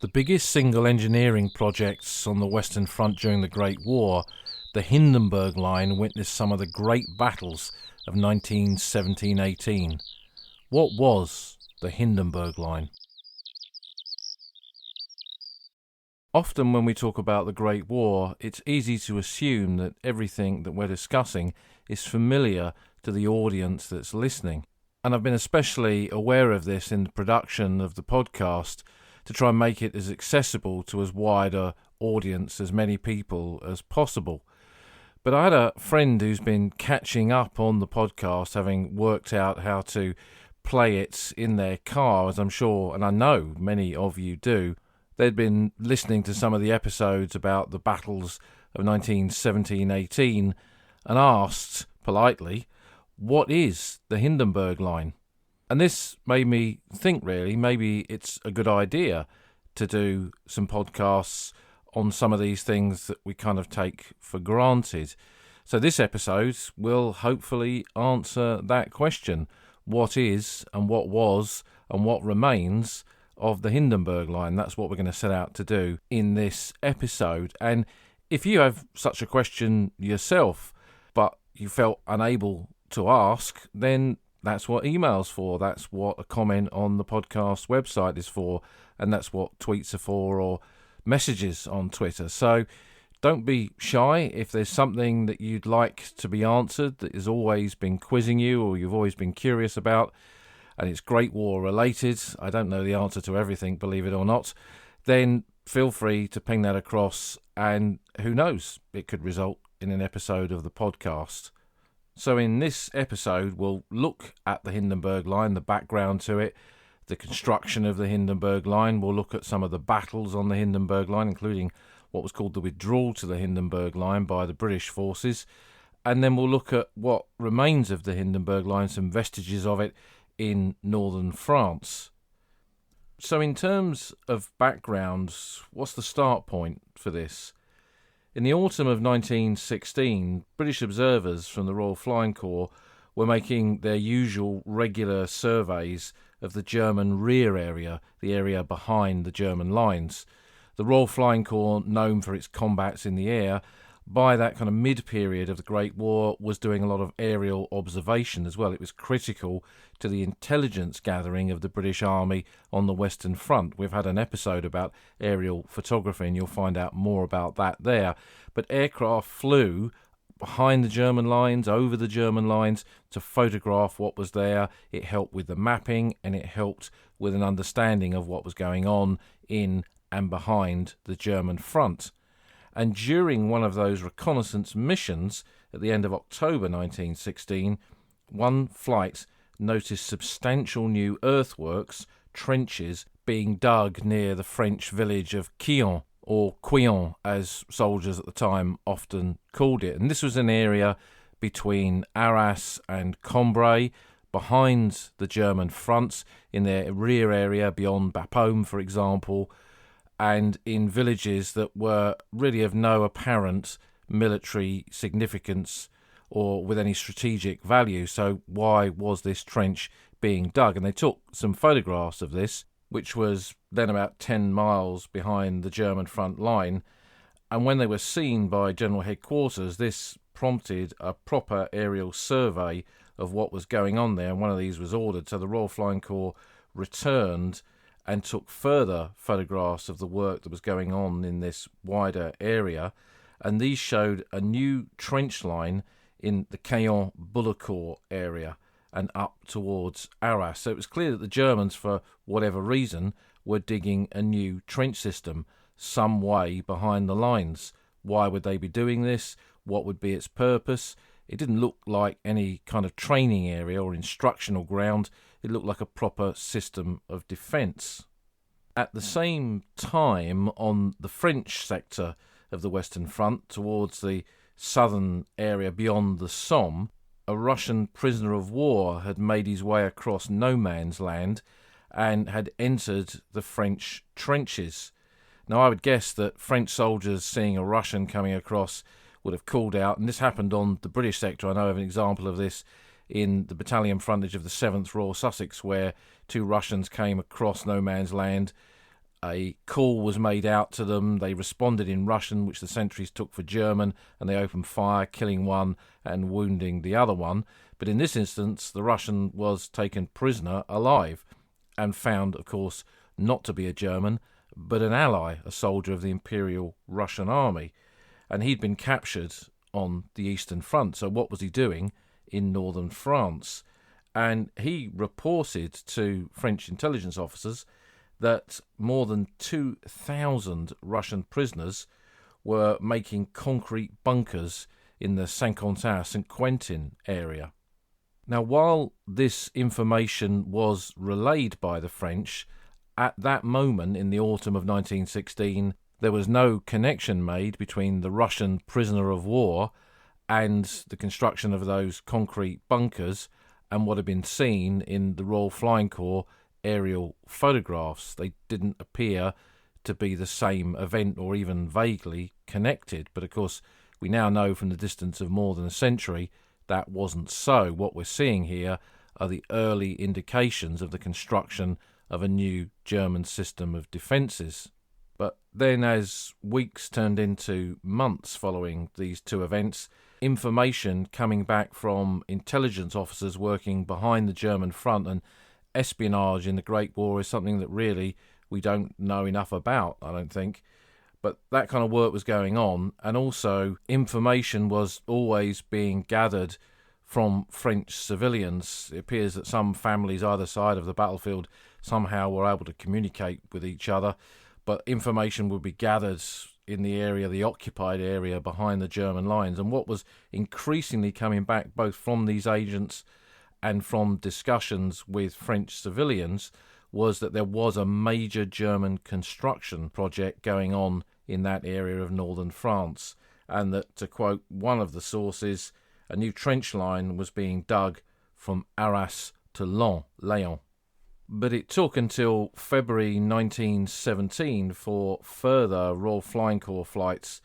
The biggest single engineering projects on the Western Front during the Great War, the Hindenburg Line witnessed some of the great battles of 1917-18. What was the Hindenburg Line? Often when we talk about the Great War, it's easy to assume that everything that we're discussing is familiar to the audience that's listening. And I've been especially aware of this in the production of the podcast to try and make it as accessible to as wide an audience, as many people as possible. But I had a friend who's been catching up on the podcast, having worked out how to play it in their car, as I'm sure, and I know many of you do. They'd been listening to some of the episodes about the battles of 1917-18 and asked, politely, what is the Hindenburg Line? And this made me think, really, maybe it's a good idea to do some podcasts on some of these things that we kind of take for granted. So this episode will hopefully answer that question. What is and what was and what remains of the Hindenburg Line? That's what we're going to set out to do in this episode. And if you have such a question yourself, but you felt unable to ask, then that's what email's for. That's what a comment on the podcast website is for. And that's what tweets are for, or messages on Twitter. So don't be shy. If there's something that you'd like to be answered that has always been quizzing you or you've always been curious about, and it's Great War related, I don't know the answer to everything, believe it or not, then feel free to ping that across, and who knows, it could result in an episode of the podcast. So in this episode, we'll look at the Hindenburg Line, the background to it, the construction of the Hindenburg Line. We'll look at some of the battles on the Hindenburg Line, including what was called the withdrawal to the Hindenburg Line by the British forces. And then we'll look at what remains of the Hindenburg Line, some vestiges of it in northern France. So in terms of background, what's the start point for this? In the autumn of 1916, British observers from the Royal Flying Corps were making their usual regular surveys of the German rear area, the area behind the German lines. The Royal Flying Corps, known for its combats in the air, by that kind of mid-period of the Great War, was doing a lot of aerial observation as well. It was critical to the intelligence gathering of the British Army on the Western Front. We've had an episode about aerial photography, and you'll find out more about that there. But aircraft flew behind the German lines, over the German lines, to photograph what was there. It helped with the mapping, and it helped with an understanding of what was going on in and behind the German front. And during one of those reconnaissance missions at the end of October 1916, one flight noticed substantial new earthworks, trenches, being dug near the French village of Quillan, or Quillan as soldiers at the time often called it. And this was an area between Arras and Cambrai, behind the German fronts, in their rear area beyond Bapaume, for example, and in villages that were really of no apparent military significance or with any strategic value. So why was this trench being dug? And they took some photographs of this, which was then about 10 miles behind the German front line. And when they were seen by General Headquarters, this prompted a proper aerial survey of what was going on there, and one of these was ordered. So the Royal Flying Corps returned and took further photographs of the work that was going on in this wider area. And these showed a new trench line in the Caen-Bullecourt area and up towards Arras. So it was clear that the Germans, for whatever reason, were digging a new trench system some way behind the lines. Why would they be doing this? What would be its purpose? It didn't look like any kind of training area or instructional ground. It looked like a proper system of defence. At the same time, on the French sector of the Western Front, towards the southern area beyond the Somme, a Russian prisoner of war had made his way across no man's land and had entered the French trenches. Now, I would guess that French soldiers, seeing a Russian coming across, would have called out, and this happened on the British sector. I know of an example of this in the battalion frontage of the 7th Royal Sussex, where two Russians came across no man's land a call was made out to them. They responded in Russian, which the sentries took for German, and they opened fire, killing one and wounding the other one. But in this instance, the Russian was taken prisoner alive and found, of course, not to be a German, but an ally, a soldier of the Imperial Russian Army. And he'd been captured on the Eastern Front. So what was he doing in northern France? And he reported to French intelligence officers that more than 2,000 Russian prisoners were making concrete bunkers in the Saint-Quentin area. Now, while this information was relayed by the French, at that moment in the autumn of 1916, there was no connection made between the Russian prisoner of war and the construction of those concrete bunkers and what had been seen in the Royal Flying Corps aerial photographs. They didn't appear to be the same event or even vaguely connected. But of course, we now know from the distance of more than a century that wasn't so. What we're seeing here are the early indications of the construction of a new German system of defences. But then, as weeks turned into months following these two events, information coming back from intelligence officers working behind the German front, and espionage in the Great War is something that really we don't know enough about, I don't think. But that kind of work was going on, and also information was always being gathered from French civilians. It appears that some families either side of the battlefield somehow were able to communicate with each other, but information would be gathered in the area, the occupied area behind the German lines. And what was increasingly coming back both from these agents and from discussions with French civilians was that there was a major German construction project going on in that area of northern France, and that, to quote one of the sources, a new trench line was being dug from Arras to Laon. But it took until February 1917 for further Royal Flying Corps flights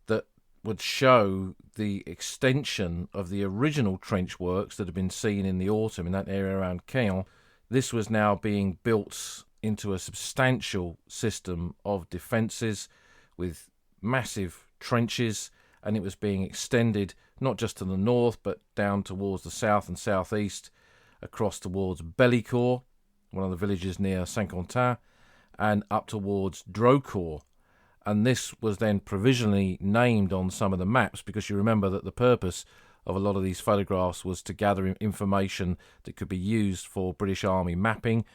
that would show the extension of the original trench works that had been seen in the autumn in that area around Caen. This was now being built into a substantial system of defences with massive trenches, and it was being extended not just to the north but down towards the south and southeast, across towards Bellicourt, one of the villages near Saint-Quentin, and up towards Drocourt. And this was then provisionally named on some of the maps, because you remember that the purpose of a lot of these photographs was to gather information that could be used for British Army mapping,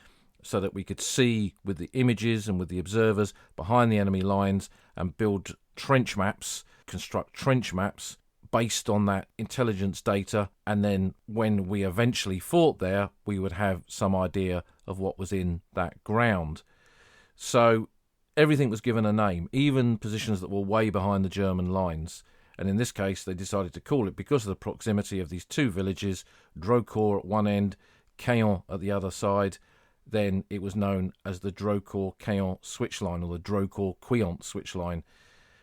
so that we could see with the images and with the observers behind the enemy lines and build trench maps, construct trench maps based on that intelligence data. And then when we eventually fought there, we would have some idea of what was in that ground. So everything was given a name, even positions that were way behind the German lines. And in this case, they decided to call it, because of the proximity of these two villages, Drocourt at one end, Caen at the other side. Then it was known as the Drocourt-Caen switch line, or the Drocourt-Queant switch line,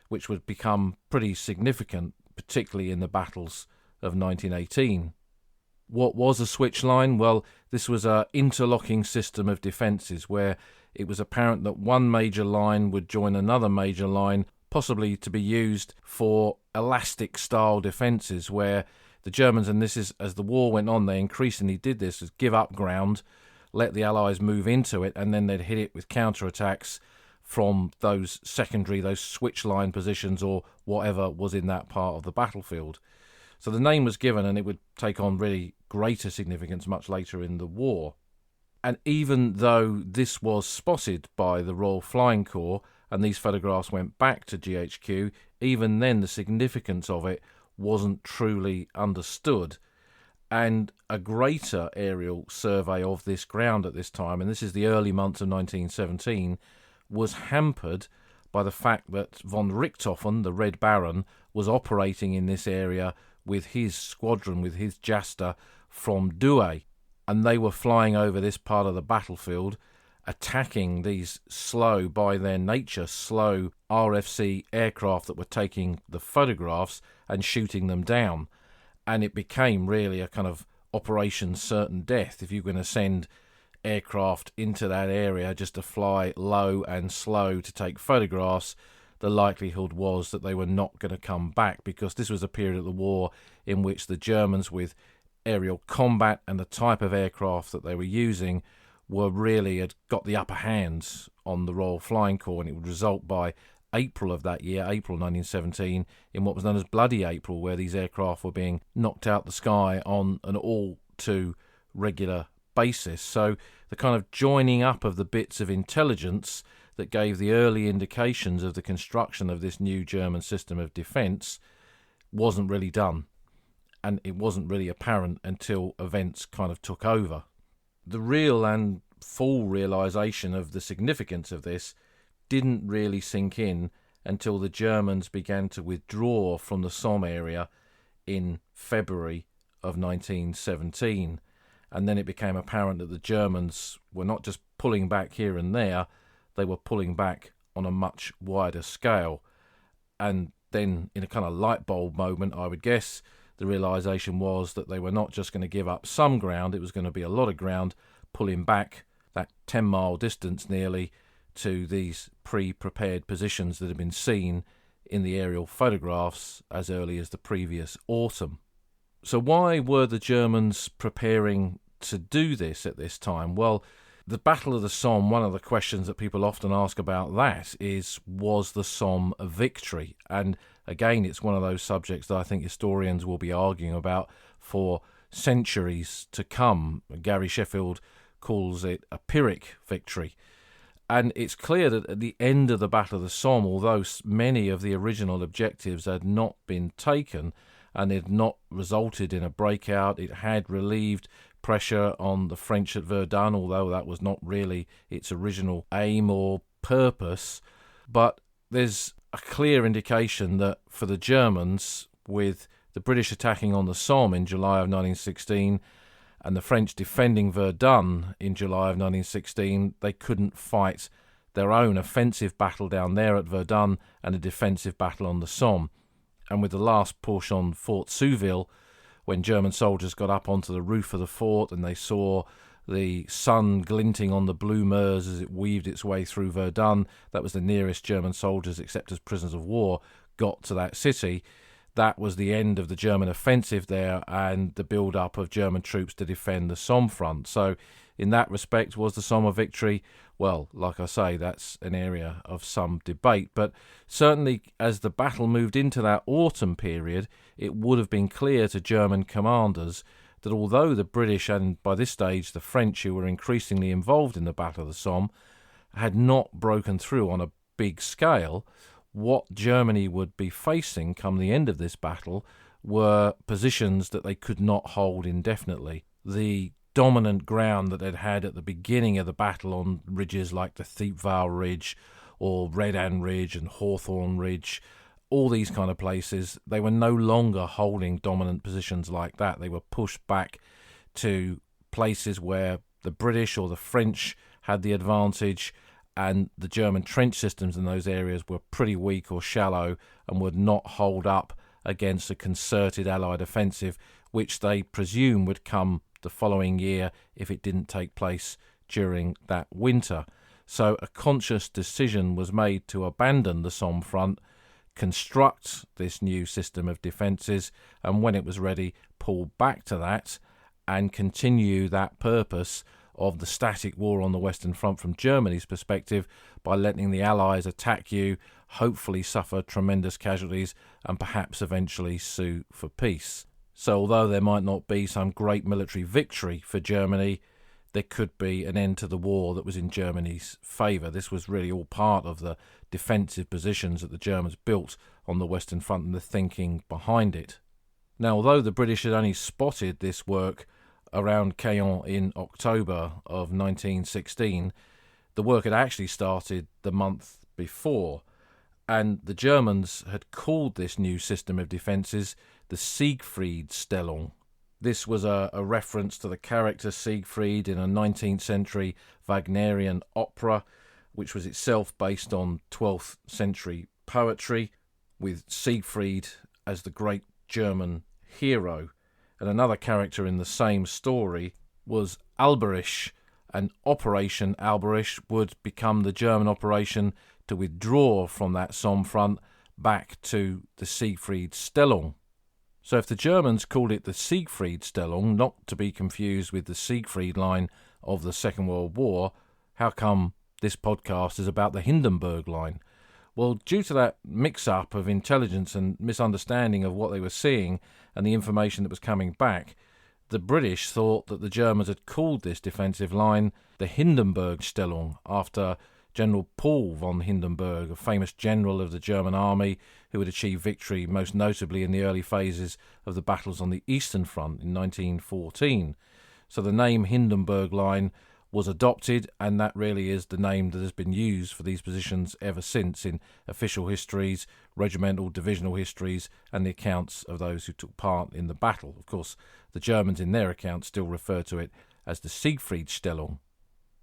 which would become pretty significant, particularly in the battles of 1918. What was a switch line? Well, this was an interlocking system of defences where it was apparent that one major line would join another major line, possibly to be used for elastic-style defences, where the Germans, and this is as the war went on, they increasingly did this, is give up ground, let the Allies move into it, and then they'd hit it with counterattacks from those secondary, those switch line positions, or whatever was in that part of the battlefield. So the name was given, and it would take on really greater significance much later in the war. And even though this was spotted by the Royal Flying Corps, and these photographs went back to GHQ, even then the significance of it wasn't truly understood. And a greater aerial survey of this ground at this time, and this is the early months of 1917, was hampered by the fact that von Richthofen, the Red Baron, was operating in this area with his squadron, with his Jasta, from Douai. And they were flying over this part of the battlefield, attacking these slow, by their nature, slow RFC aircraft that were taking the photographs and shooting them down. And it became really a kind of Operation Certain Death. If you're going to send aircraft into that area just to fly low and slow to take photographs, the likelihood was that they were not going to come back, because this was a period of the war in which the Germans, with aerial combat and the type of aircraft that they were using, had got the upper hands on the Royal Flying Corps, and it would result by April of that year, April 1917, in what was known as Bloody April, where these aircraft were being knocked out the sky on an all too regular basis. So the kind of joining up of the bits of intelligence that gave the early indications of the construction of this new German system of defence wasn't really done, and it wasn't really apparent until events kind of took over. The real and full realisation of the significance of this didn't really sink in until the Germans began to withdraw from the Somme area in February of 1917. And then it became apparent that the Germans were not just pulling back here and there, they were pulling back on a much wider scale. And then, in a kind of light bulb moment, I would guess, the realisation was that they were not just going to give up some ground, it was going to be a lot of ground, pulling back that 10-mile distance nearly to these pre-prepared positions that had been seen in the aerial photographs as early as the previous autumn. So why were the Germans preparing to do this at this time? Well, the Battle of the Somme, one of the questions that people often ask about that is, was the Somme a victory? And again, it's one of those subjects that I think historians will be arguing about for centuries to come. Gary Sheffield calls it a Pyrrhic victory. And it's clear that at the end of the Battle of the Somme, although many of the original objectives had not been taken and had not resulted in a breakout, it had relieved pressure on the French at Verdun, although that was not really its original aim or purpose. But there's a clear indication that for the Germans, with the British attacking on the Somme in July of 1916 and the French defending Verdun in July of 1916, they couldn't fight their own offensive battle down there at Verdun and a defensive battle on the Somme. And with the last push on Fort Souville, when German soldiers got up onto the roof of the fort and they saw the sun glinting on the blue Meuse as it weaved its way through Verdun, that was the nearest German soldiers, except as prisoners of war, got to that city. That was the end of the German offensive there and the build-up of German troops to defend the Somme front. So in that respect, was the Somme a victory? Well, like I say, that's an area of some debate. But certainly as the battle moved into that autumn period, it would have been clear to German commanders that although the British and by this stage the French, who were increasingly involved in the Battle of the Somme, had not broken through on a big scale, what Germany would be facing come the end of this battle were positions that they could not hold indefinitely. The dominant ground that they'd had at the beginning of the battle on ridges like the Thiepval Ridge or Redan Ridge and Hawthorne Ridge, all these kind of places, they were no longer holding dominant positions like that. They were pushed back to places where the British or the French had the advantage, and the German trench systems in those areas were pretty weak or shallow and would not hold up against a concerted Allied offensive, which they presume would come the following year if it didn't take place during that winter. So a conscious decision was made to abandon the Somme front, construct this new system of defences, and when it was ready, pull back to that and continue that purpose of the static war on the Western Front from Germany's perspective by letting the Allies attack you, hopefully suffer tremendous casualties, and perhaps eventually sue for peace. So although there might not be some great military victory for Germany, there could be an end to the war that was in Germany's favour. This was really all part of the defensive positions that the Germans built on the Western Front and the thinking behind it. Now, although the British had only spotted this work around Caen in October of 1916, the work had actually started the month before, and the Germans had called this new system of defences the Siegfriedstellung. This was a reference to the character Siegfried in a 19th century Wagnerian opera, which was itself based on 12th century poetry, with Siegfried as the great German hero. And another character in the same story was Alberich, and Operation Alberich would become the German operation to withdraw from that Somme front back to the Siegfried-Stellung. So if the Germans called it the Siegfried-Stellung, not to be confused with the Siegfried Line of the Second World War, how come this podcast is about the Hindenburg Line? Well, due to that mix-up of intelligence and misunderstanding of what they were seeing and the information that was coming back, the British thought that the Germans had called this defensive line the Hindenburg Stellung, after General Paul von Hindenburg, a famous general of the German army who had achieved victory most notably in the early phases of the battles on the Eastern Front in 1914. So the name Hindenburg Line was adopted, and that really is the name that has been used for these positions ever since in official histories, regimental, divisional histories, and the accounts of those who took part in the battle. Of course, the Germans in their accounts still refer to it as the Siegfriedstellung.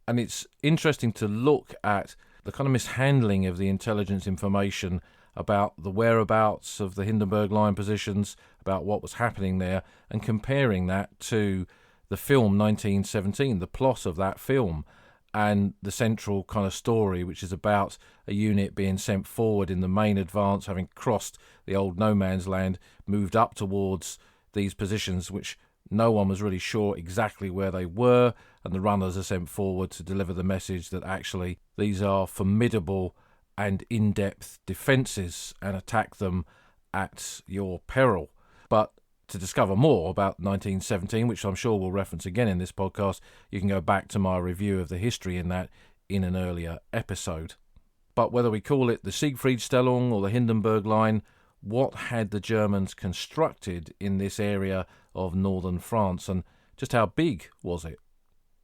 And it's interesting to look at the kind of mishandling of the intelligence information about the whereabouts of the Hindenburg Line positions, about what was happening there, and comparing that to the film 1917, the plot of that film, and the central kind of story, which is about a unit being sent forward in the main advance, having crossed the old no man's land, moved up towards these positions, which no one was really sure exactly where they were, and the runners are sent forward to deliver the message that actually these are formidable and in-depth defences and attack them at your peril. But to discover more about 1917, which I'm sure we'll reference again in this podcast, you can go back to my review of the history in that in an earlier episode. But whether we call it the Siegfriedstellung or the Hindenburg Line, what had the Germans constructed in this area of northern France, and just how big was it?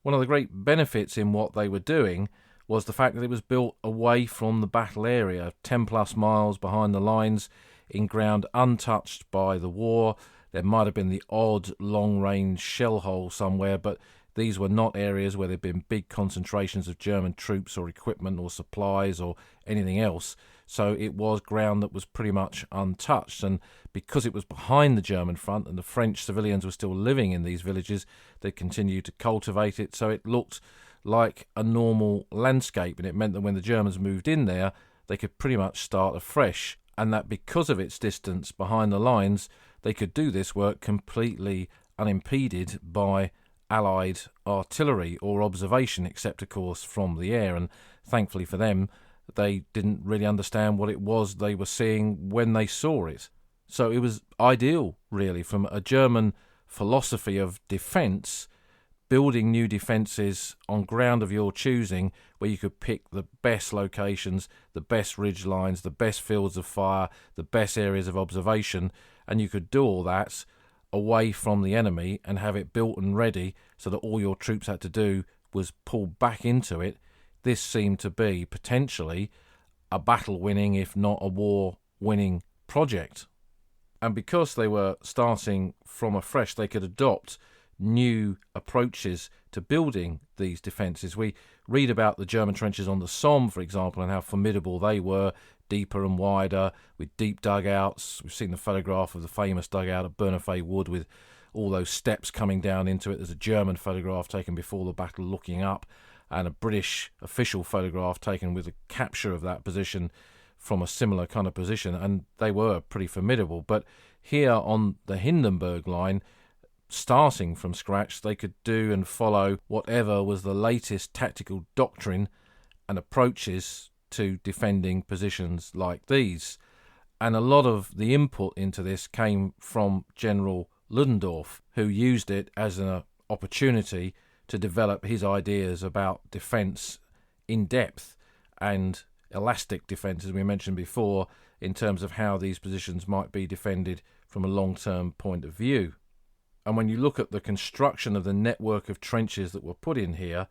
One of the great benefits in what they were doing was the fact that it was built away from the battle area, 10 plus miles behind the lines, in ground untouched by the war. There might have been the odd long-range shell hole somewhere, but these were not areas where there had been big concentrations of German troops or equipment or supplies or anything else. So it was ground that was pretty much untouched, and because it was behind the German front and the French civilians were still living in these villages, they continued to cultivate it, so it looked like a normal landscape, and it meant that when the Germans moved in there, they could pretty much start afresh, and that because of its distance behind the lines, they could do this work completely unimpeded by Allied artillery or observation, except of course from the air, and thankfully for them, they didn't really understand what it was they were seeing when they saw it. So it was ideal, really, from a German philosophy of defence, building new defences on ground of your choosing, where you could pick the best locations, the best ridge lines, the best fields of fire, the best areas of observation, and you could do all that away from the enemy and have it built and ready so that all your troops had to do was pull back into it. This seemed to be potentially a battle-winning, if not a war-winning project. And because they were starting from afresh, they could adopt new approaches to building these defences. We read about the German trenches on the Somme, for example, and how formidable they were, deeper and wider, with deep dugouts. We've seen the photograph of the famous dugout at Bernafay Wood with all those steps coming down into it. There's a German photograph taken before the battle looking up, and a British official photograph taken with the capture of that position from a similar kind of position, and they were pretty formidable. But here on the Hindenburg Line, starting from scratch, they could do and follow whatever was the latest tactical doctrine and approaches to defending positions like these. And a lot of the input into this came from General Ludendorff, who used it as an opportunity to develop his ideas about defence in depth and elastic defence, as we mentioned before, in terms of how these positions might be defended from a long-term point of view. And when you look at the construction of the network of trenches that were put in here,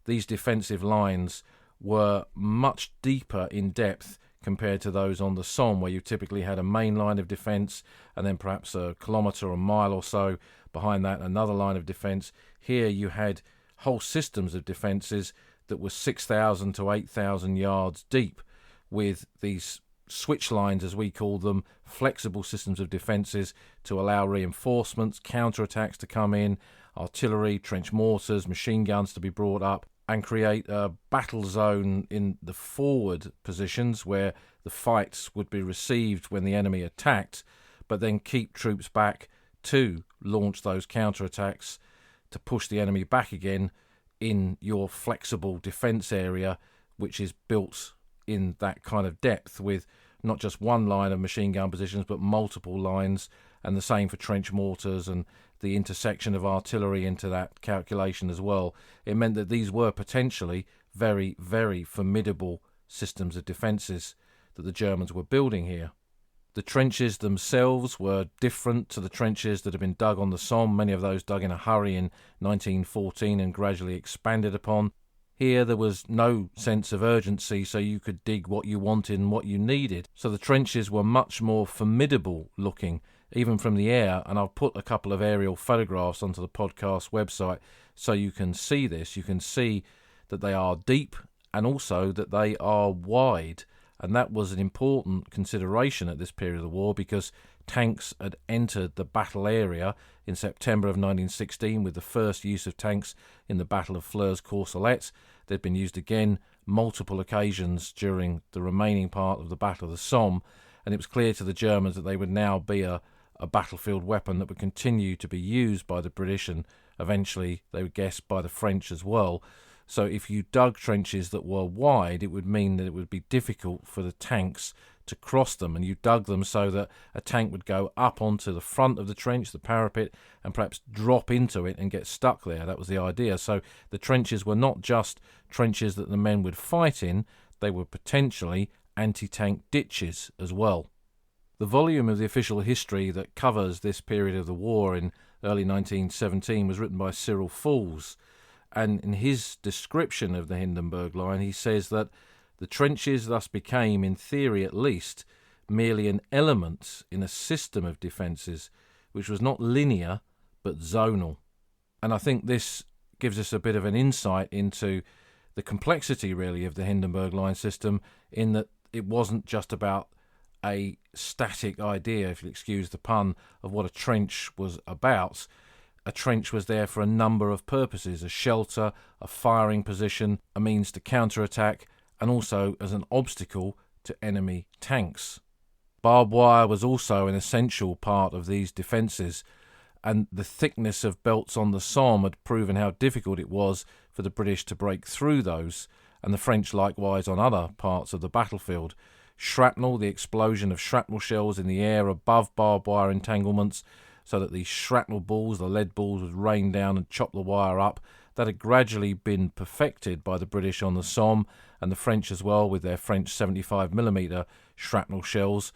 these defensive lines were much deeper in depth compared to those on the Somme, where you typically had a main line of defence and then perhaps a kilometre or a mile or so behind that another line of defence. Here you had whole systems of defences that were 6,000 to 8,000 yards deep, with these switch lines, as we call them, flexible systems of defences to allow reinforcements, counterattacks to come in, artillery, trench mortars, machine guns to be brought up, and create a battle zone in the forward positions where the fights would be received when the enemy attacked, but then keep troops back to launch those counterattacks to push the enemy back again in your flexible defence area, which is built in that kind of depth with not just one line of machine gun positions but multiple lines, and the same for trench mortars and the intersection of artillery into that calculation as well. It meant that these were potentially very, very formidable systems of defences that the Germans were building here. The trenches themselves were different to the trenches that had been dug on the Somme, many of those dug in a hurry in 1914 and gradually expanded upon. Here there was no sense of urgency, so you could dig what you wanted and what you needed. So the trenches were much more formidable looking, even from the air, and I'll put a couple of aerial photographs onto the podcast website so you can see this. You can see that they are deep and also that they are wide. And that was an important consideration at this period of the war because tanks had entered the battle area in September of 1916 with the first use of tanks in the Battle of Flers-Courcelette. They'd been used again multiple occasions during the remaining part of the Battle of the Somme, and it was clear to the Germans that they would now be a battlefield weapon that would continue to be used by the British and eventually, they would guess, by the French as well. So if you dug trenches that were wide, it would mean that it would be difficult for the tanks to cross them, and you dug them so that a tank would go up onto the front of the trench, the parapet, and perhaps drop into it and get stuck there. That was the idea. So the trenches were not just trenches that the men would fight in, they were potentially anti-tank ditches as well. The volume of the official history that covers this period of the war in early 1917 was written by Cyril Fools, and in his description of the Hindenburg Line, he says that the trenches thus became, in theory at least, merely an element in a system of defences which was not linear but zonal. And I think this gives us a bit of an insight into the complexity, really, of the Hindenburg Line system, in that it wasn't just about a static idea, if you'll excuse the pun, of what a trench was about. A trench was there for a number of purposes: a shelter, a firing position, a means to counterattack, and also as an obstacle to enemy tanks. Barbed wire was also an essential part of these defences, and the thickness of belts on the Somme had proven how difficult it was for the British to break through those, and the French likewise on other parts of the battlefield. Shrapnel, the explosion of shrapnel shells in the air above barbed wire entanglements, so that the shrapnel balls, the lead balls, would rain down and chop the wire up. That had gradually been perfected by the British on the Somme, and the French as well with their French 75mm shrapnel shells.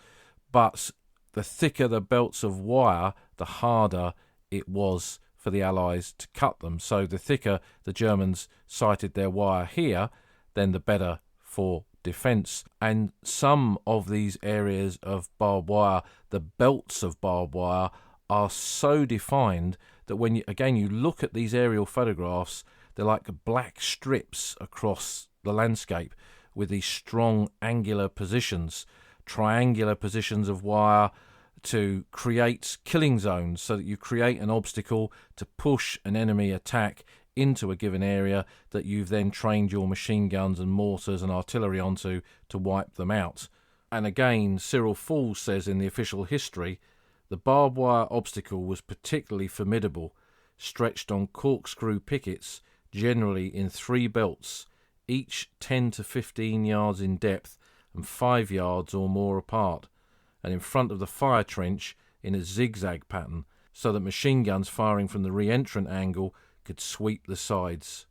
But the thicker the belts of wire, the harder it was for the Allies to cut them. So the thicker the Germans sighted their wire here, then the better for defence. And some of these areas of barbed wire, the belts of barbed wire, are so defined that when you look at these aerial photographs, they're like black strips across the landscape with these strong angular positions, triangular positions of wire to create killing zones, so that you create an obstacle to push an enemy attack into a given area that you've then trained your machine guns and mortars and artillery onto to wipe them out. And again, Cyril Fools says in the official history, the barbed wire obstacle was particularly formidable, stretched on corkscrew pickets, generally in 3 belts, each 10 to 15 yards in depth and 5 yards or more apart, and in front of the fire trench in a zigzag pattern, so that machine guns firing from the re-entrant angle could sweep the sides.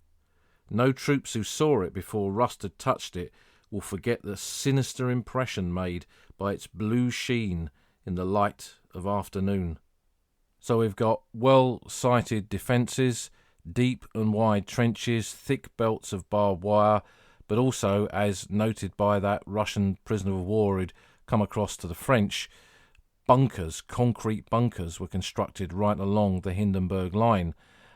No troops who saw it before rust had touched it will forget the sinister impression made by its blue sheen in the light of afternoon. So we've got well-sighted defences, deep and wide trenches, thick belts of barbed wire, but also, as noted by that Russian prisoner of war who'd come across to the French, bunkers, concrete bunkers, were constructed right along the Hindenburg Line.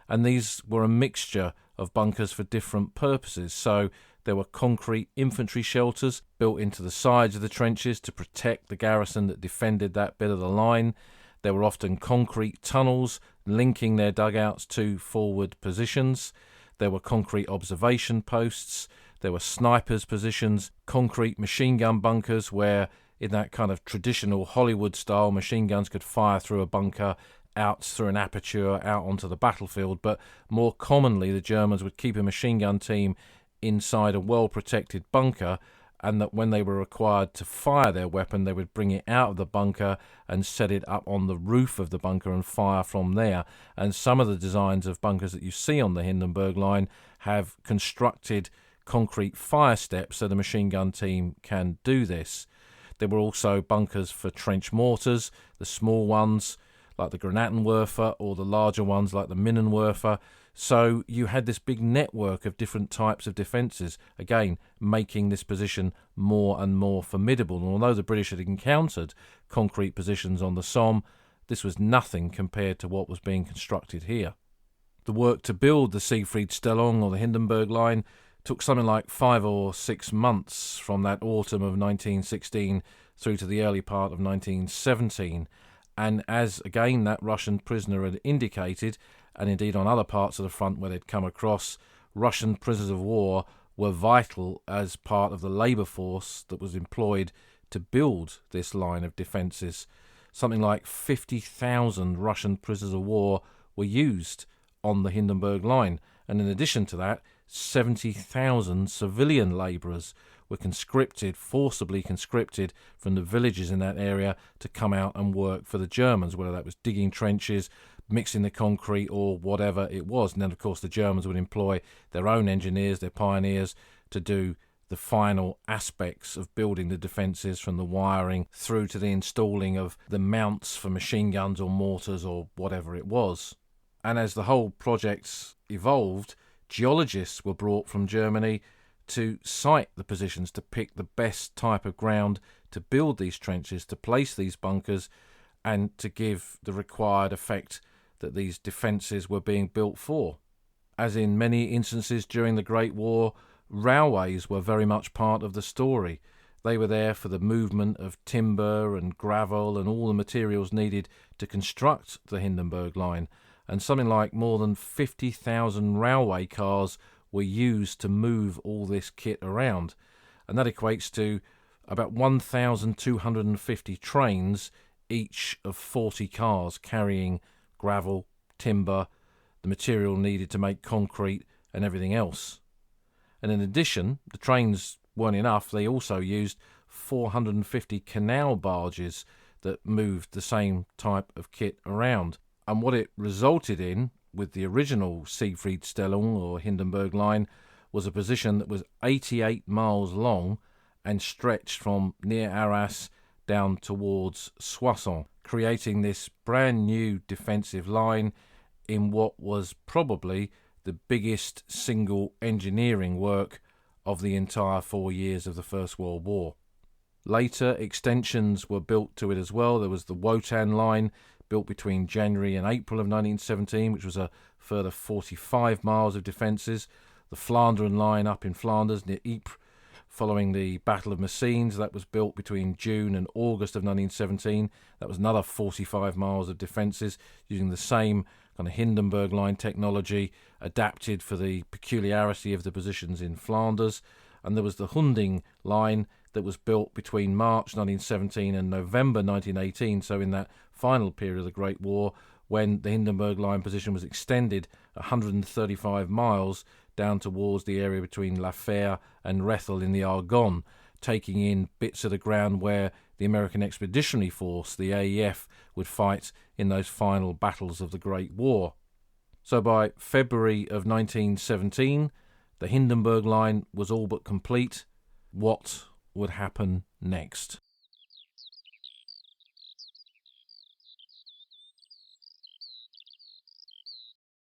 And these were a mixture of bunkers for different purposes. So there were concrete infantry shelters built into the sides of the trenches to protect the garrison that defended that bit of the line. There were often concrete tunnels linking their dugouts to forward positions. There were concrete observation posts. There were snipers' positions, concrete machine gun bunkers where, in that kind of traditional Hollywood style, machine guns could fire through a bunker, out through an aperture, out onto the battlefield. But more commonly, the Germans would keep a machine gun team inside a well-protected bunker, and that when they were required to fire their weapon, they would bring it out of the bunker and set it up on the roof of the bunker and fire from there. And some of the designs of bunkers that you see on the Hindenburg Line have constructed concrete fire steps so the machine gun team can do this. There were also bunkers for trench mortars, the small ones like the Granatenwerfer or the larger ones like the Minenwerfer. So you had this big network of different types of defences, again, making this position more and more formidable. And although the British had encountered concrete positions on the Somme, this was nothing compared to what was being constructed here. The work to build the Siegfried-Stellung or the Hindenburg Line took something like 5 or 6 months from that autumn of 1916 through to the early part of 1917. And as, again, that Russian prisoner had indicated, and indeed on other parts of the front where they'd come across, Russian prisoners of war were vital as part of the labour force that was employed to build this line of defences. Something like 50,000 Russian prisoners of war were used on the Hindenburg Line, and in addition to that, 70,000 civilian labourers were forcibly conscripted from the villages in that area to come out and work for the Germans, whether that was digging trenches, mixing the concrete, or whatever it was. And then, of course, the Germans would employ their own engineers, their pioneers, to do the final aspects of building the defences, from the wiring through to the installing of the mounts for machine guns or mortars or whatever it was. And as the whole project evolved, geologists were brought from Germany to site the positions, to pick the best type of ground to build these trenches, to place these bunkers, and to give the required effect that these defences were being built for. As in many instances during the Great War, railways were very much part of the story. They were there for the movement of timber and gravel and all the materials needed to construct the Hindenburg Line, and something like more than 50,000 railway cars were used to move all this kit around. And that equates to about 1,250 trains, each of 40 cars carrying gravel, timber, the material needed to make concrete and everything else. And in addition, the trains weren't enough. They also used 450 canal barges that moved the same type of kit around. And what it resulted in with the original Siegfried-Stellung or Hindenburg Line was a position that was 88 miles long and stretched from near Arras down towards Soissons, creating this brand new defensive line in what was probably the biggest single engineering work of the entire 4 years of the First World War. Later, extensions were built to it as well. There was the Wotan Line, built between January and April of 1917, which was a further 45 miles of defences. The Flandern Line up in Flanders near Ypres, following the Battle of Messines, that was built between June and August of 1917. That was another 45 miles of defences, using the same kind of Hindenburg Line technology, adapted for the peculiarity of the positions in Flanders. And there was the Hunding Line that was built between March 1917 and November 1918, so in that final period of the Great War, when the Hindenburg Line position was extended 135 miles down towards the area between La Fère and Rethel in the Argonne, taking in bits of the ground where the American Expeditionary Force, the AEF, would fight in those final battles of the Great War. So by February of 1917, the Hindenburg Line was all but complete. What would happen next?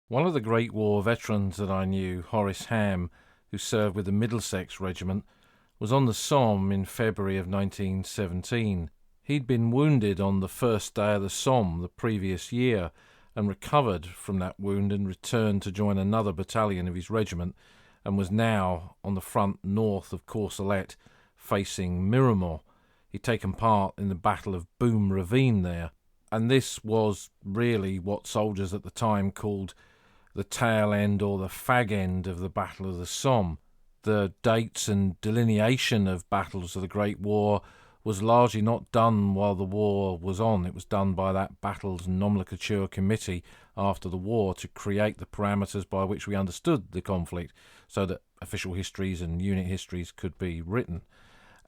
One of the Great War veterans that I knew, Horace Ham, who served with the Middlesex Regiment, was on the Somme in February of 1917. He'd been wounded on the first day of the Somme the previous year and recovered from that wound and returned to join another battalion of his regiment, and was now on the front north of Courcelette facing Miramont. He'd taken part in the Battle of Boom Ravine there. And this was really what soldiers at the time called the tail end or the fag end of the Battle of the Somme. The dates and delineation of battles of the Great War was largely not done while the war was on. It was done by that Battles Nomenclature Committee after the war to create the parameters by which we understood the conflict so that official histories and unit histories could be written.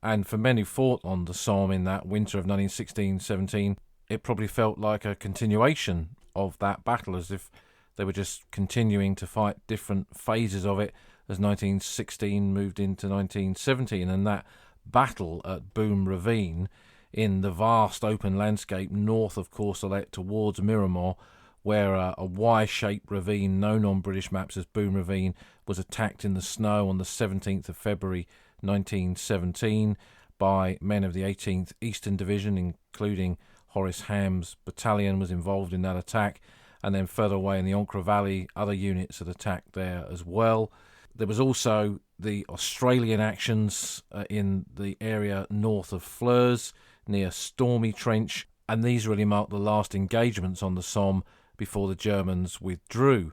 And for men who fought on the Somme in that winter of 1916-17, it probably felt like a continuation of that battle, as if they were just continuing to fight different phases of it as 1916 moved into 1917. And that battle at Boom Ravine in the vast open landscape north of Courcelette towards Miramont, where a Y-shaped ravine known on British maps as Boom Ravine was attacked in the snow on the 17th of February 1917 by men of the 18th Eastern Division, including Horace Ham's battalion was involved in that attack, and then further away in the Ancre Valley, other units had attacked there as well. There was also the Australian actions in the area north of Flers, near Stormy Trench, and these really marked the last engagements on the Somme before the Germans withdrew.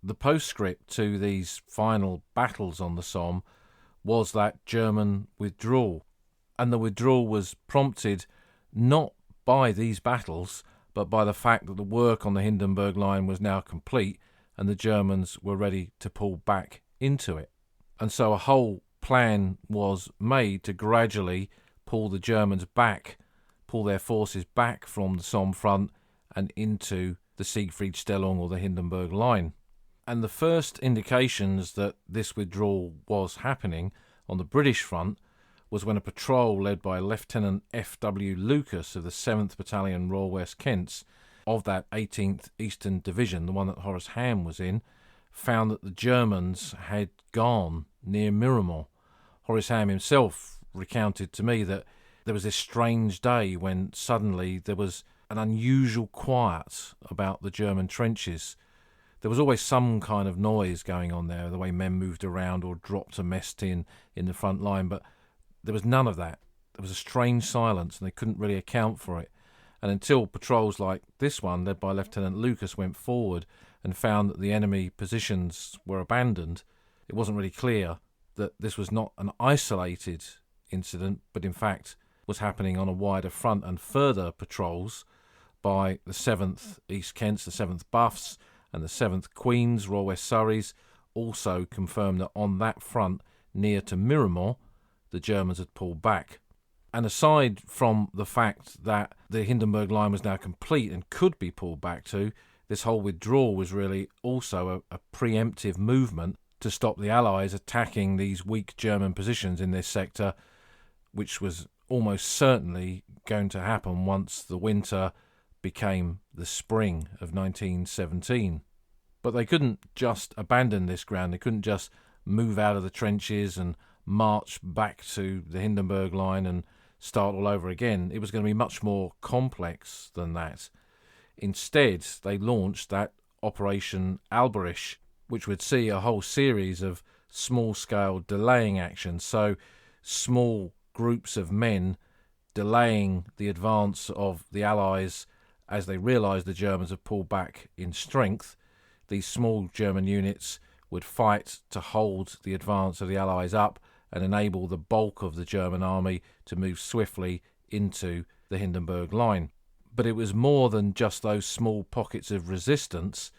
The postscript to these final battles on the Somme was that German withdrawal, and the withdrawal was prompted not by these battles, but by the fact that the work on the Hindenburg Line was now complete and the Germans were ready to pull back into it. And so a whole plan was made to gradually pull the Germans back, pull their forces back from the Somme front and into the Siegfried-Stellung or the Hindenburg Line. And the first indications that this withdrawal was happening on the British front was when a patrol led by Lieutenant F.W. Lucas of the 7th Battalion Royal West Kents of that 18th Eastern Division, the one that Horace Ham was in, found that the Germans had gone near Miramont. Horace Ham himself recounted to me that there was this strange day when suddenly there was an unusual quiet about the German trenches. There was always some kind of noise going on there, the way men moved around or dropped a mess tin in the front line, but there was none of that. There was a strange silence and they couldn't really account for it. And until patrols like this one, led by Lieutenant Lucas, went forward and found that the enemy positions were abandoned, it wasn't really clear that this was not an isolated incident, but in fact was happening on a wider front. And further patrols by the 7th East Kents, the 7th Buffs, and the 7th Queens, Royal West Surreys, also confirmed that on that front, near to Miramont, the Germans had pulled back. And aside from the fact that the Hindenburg Line was now complete and could be pulled back to, this whole withdrawal was really also a preemptive movement to stop the Allies attacking these weak German positions in this sector, which was almost certainly going to happen once the winter became the spring of 1917. But they couldn't just abandon this ground. They couldn't just move out of the trenches and march back to the Hindenburg Line and start all over again. It was going to be much more complex than that. Instead, they launched that Operation Alberich, which would see a whole series of small-scale delaying actions. So small groups of men delaying the advance of the Allies as they realised the Germans had pulled back in strength. These small German units would fight to hold the advance of the Allies up and enable the bulk of the German army to move swiftly into the Hindenburg Line. But it was more than just those small pockets of resistance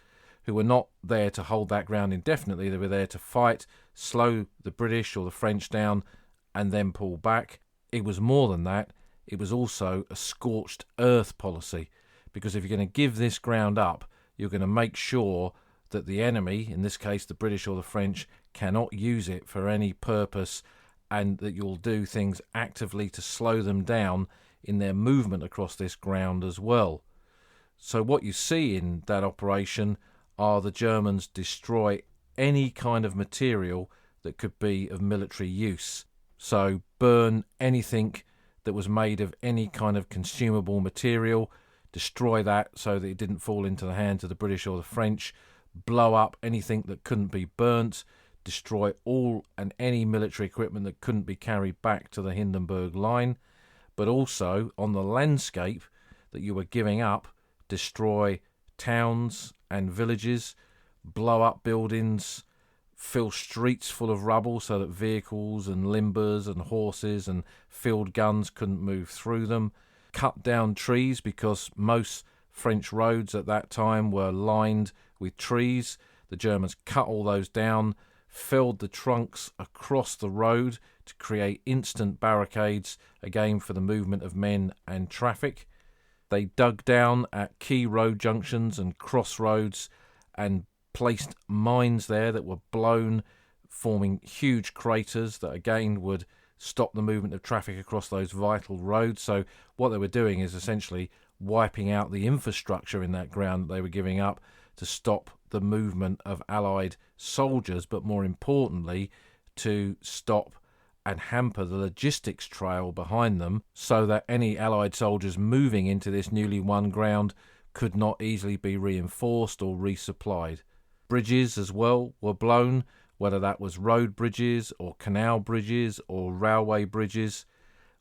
who were not there to hold that ground indefinitely. They were there to fight, slow the British or the French down, and then pull back. It was more than that. It was also a scorched earth policy, because if you're going to give this ground up, you're going to make sure that the enemy, in this case the British or the French, cannot use it for any purpose, and that you'll do things actively to slow them down in their movement across this ground as well. So what you see in that operation are the Germans destroy any kind of material that could be of military use. So burn anything that was made of any kind of consumable material, destroy that so that it didn't fall into the hands of the British or the French, blow up anything that couldn't be burnt, destroy all and any military equipment that couldn't be carried back to the Hindenburg Line. But also on the landscape, that you were giving up destroy towns and villages, blow up buildings, fill streets full of rubble so that vehicles and limbers and horses and field guns couldn't move through them, cut down trees because most French roads at that time were lined with trees. The Germans cut all those down, filled the trunks across the road to create instant barricades, again for the movement of men and traffic. They dug down at key road junctions and crossroads and placed mines there that were blown, forming huge craters that again would stop the movement of traffic across those vital roads. So what they were doing is essentially wiping out the infrastructure in that ground that they were giving up to stop the movement of Allied soldiers, but more importantly, to stop and hamper the logistics trail behind them so that any Allied soldiers moving into this newly won ground could not easily be reinforced or resupplied. Bridges as well were blown, whether that was road bridges or canal bridges or railway bridges.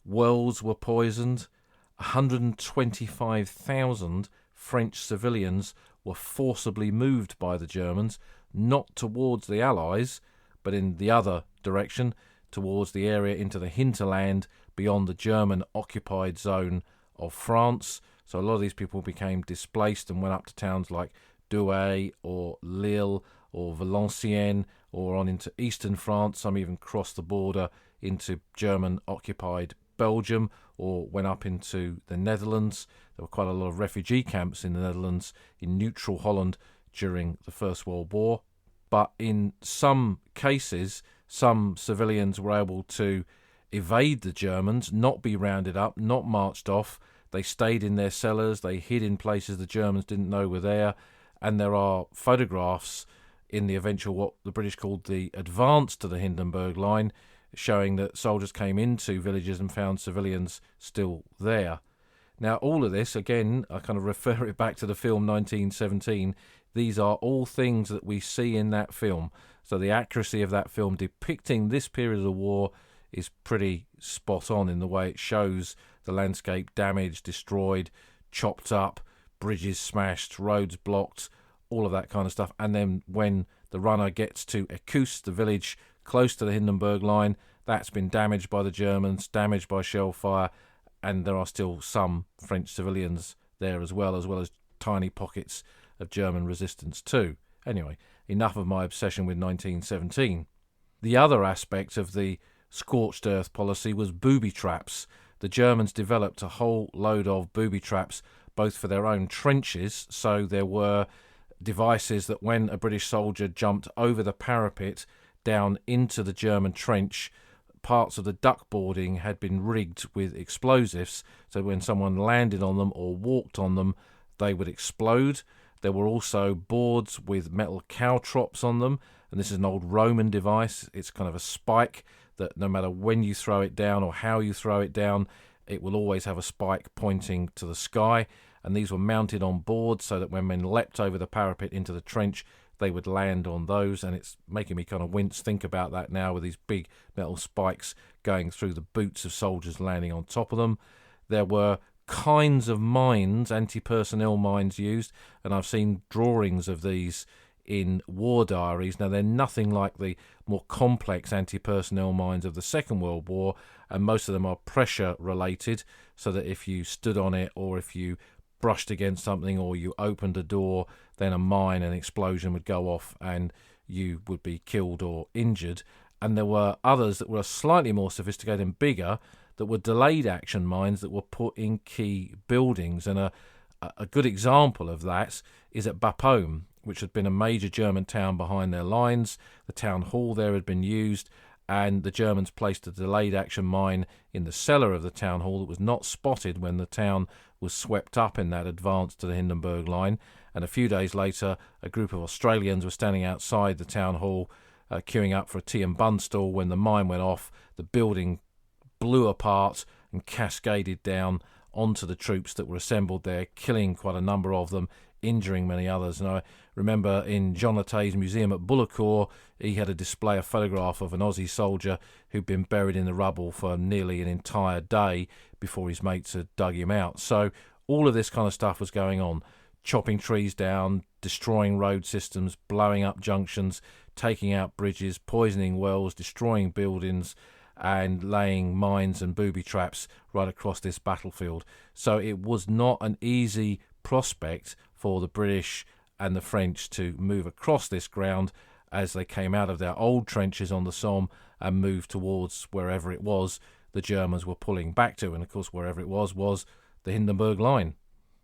Wells were poisoned. 125,000 French civilians were forcibly moved by the Germans, not towards the Allies, but in the other direction, towards the area into the hinterland beyond the German-occupied zone of France. So a lot of these people became displaced and went up to towns like Douai or Lille or Valenciennes or on into eastern France. Some even crossed the border into German-occupied Belgium or went up into the Netherlands. There were quite a lot of refugee camps in the Netherlands, in neutral Holland during the First World War. But in some cases, some civilians were able to evade the Germans, not be rounded up, not marched off. They stayed in their cellars, they hid in places the Germans didn't know were there, and there are photographs in the eventual, what the British called the advance to the Hindenburg Line, showing that soldiers came into villages and found civilians still there. Now, all of this, again, I kind of refer it back to the film 1917. These are all things that we see in that film. So the accuracy of that film depicting this period of the war is pretty spot on in the way it shows the landscape damaged, destroyed, chopped up, bridges smashed, roads blocked, all of that kind of stuff. And then when the runner gets to Ecus, the village close to the Hindenburg Line, that's been damaged by the Germans, damaged by shell fire, and there are still some French civilians there as well as tiny pockets of German resistance too. Anyway, enough of my obsession with 1917. The other aspect of the scorched earth policy was booby traps. The Germans developed a whole load of booby traps, both for their own trenches, so there were devices that when a British soldier jumped over the parapet down into the German trench, parts of the duckboarding had been rigged with explosives, so when someone landed on them or walked on them, they would explode. There were also boards with metal caltrops on them, and this is an old Roman device. It's kind of a spike that no matter when you throw it down or how you throw it down, it will always have a spike pointing to the sky, and these were mounted on boards so that when men leapt over the parapet into the trench, they would land on those, and it's making me kind of wince think about that now with these big metal spikes going through the boots of soldiers landing on top of them. There were kinds of mines, anti-personnel mines used, and I've seen drawings of these in war diaries. Now, they're nothing like the more complex anti-personnel mines of the Second World War, and most of them are pressure related, so that if you stood on it or if you brushed against something or you opened a door, then a mine, an explosion would go off and you would be killed or injured. And there were others that were slightly more sophisticated and bigger that were delayed action mines that were put in key buildings. And a good example of that is at Bapaume, which had been a major German town behind their lines. The town hall there had been used, and the Germans placed a delayed action mine in the cellar of the town hall that was not spotted when the town was swept up in that advance to the Hindenburg Line. And a few days later, a group of Australians were standing outside the town hall queuing up for a tea and bun stall when the mine went off. The building blew apart and cascaded down onto the troops that were assembled there, killing quite a number of them, injuring many others. And I remember in John Lattay's museum at Bullecourt, he had a display, a photograph of an Aussie soldier who'd been buried in the rubble for nearly an entire day before his mates had dug him out. So All of this kind of stuff was going on. Chopping trees down, destroying road systems, blowing up junctions, taking out bridges, poisoning wells, destroying buildings, and laying mines and booby traps right across this battlefield. So it was not an easy prospect for the British and the French to move across this ground as they came out of their old trenches on the Somme and moved towards wherever it was the Germans were pulling back to. And of course, wherever it was the Hindenburg Line.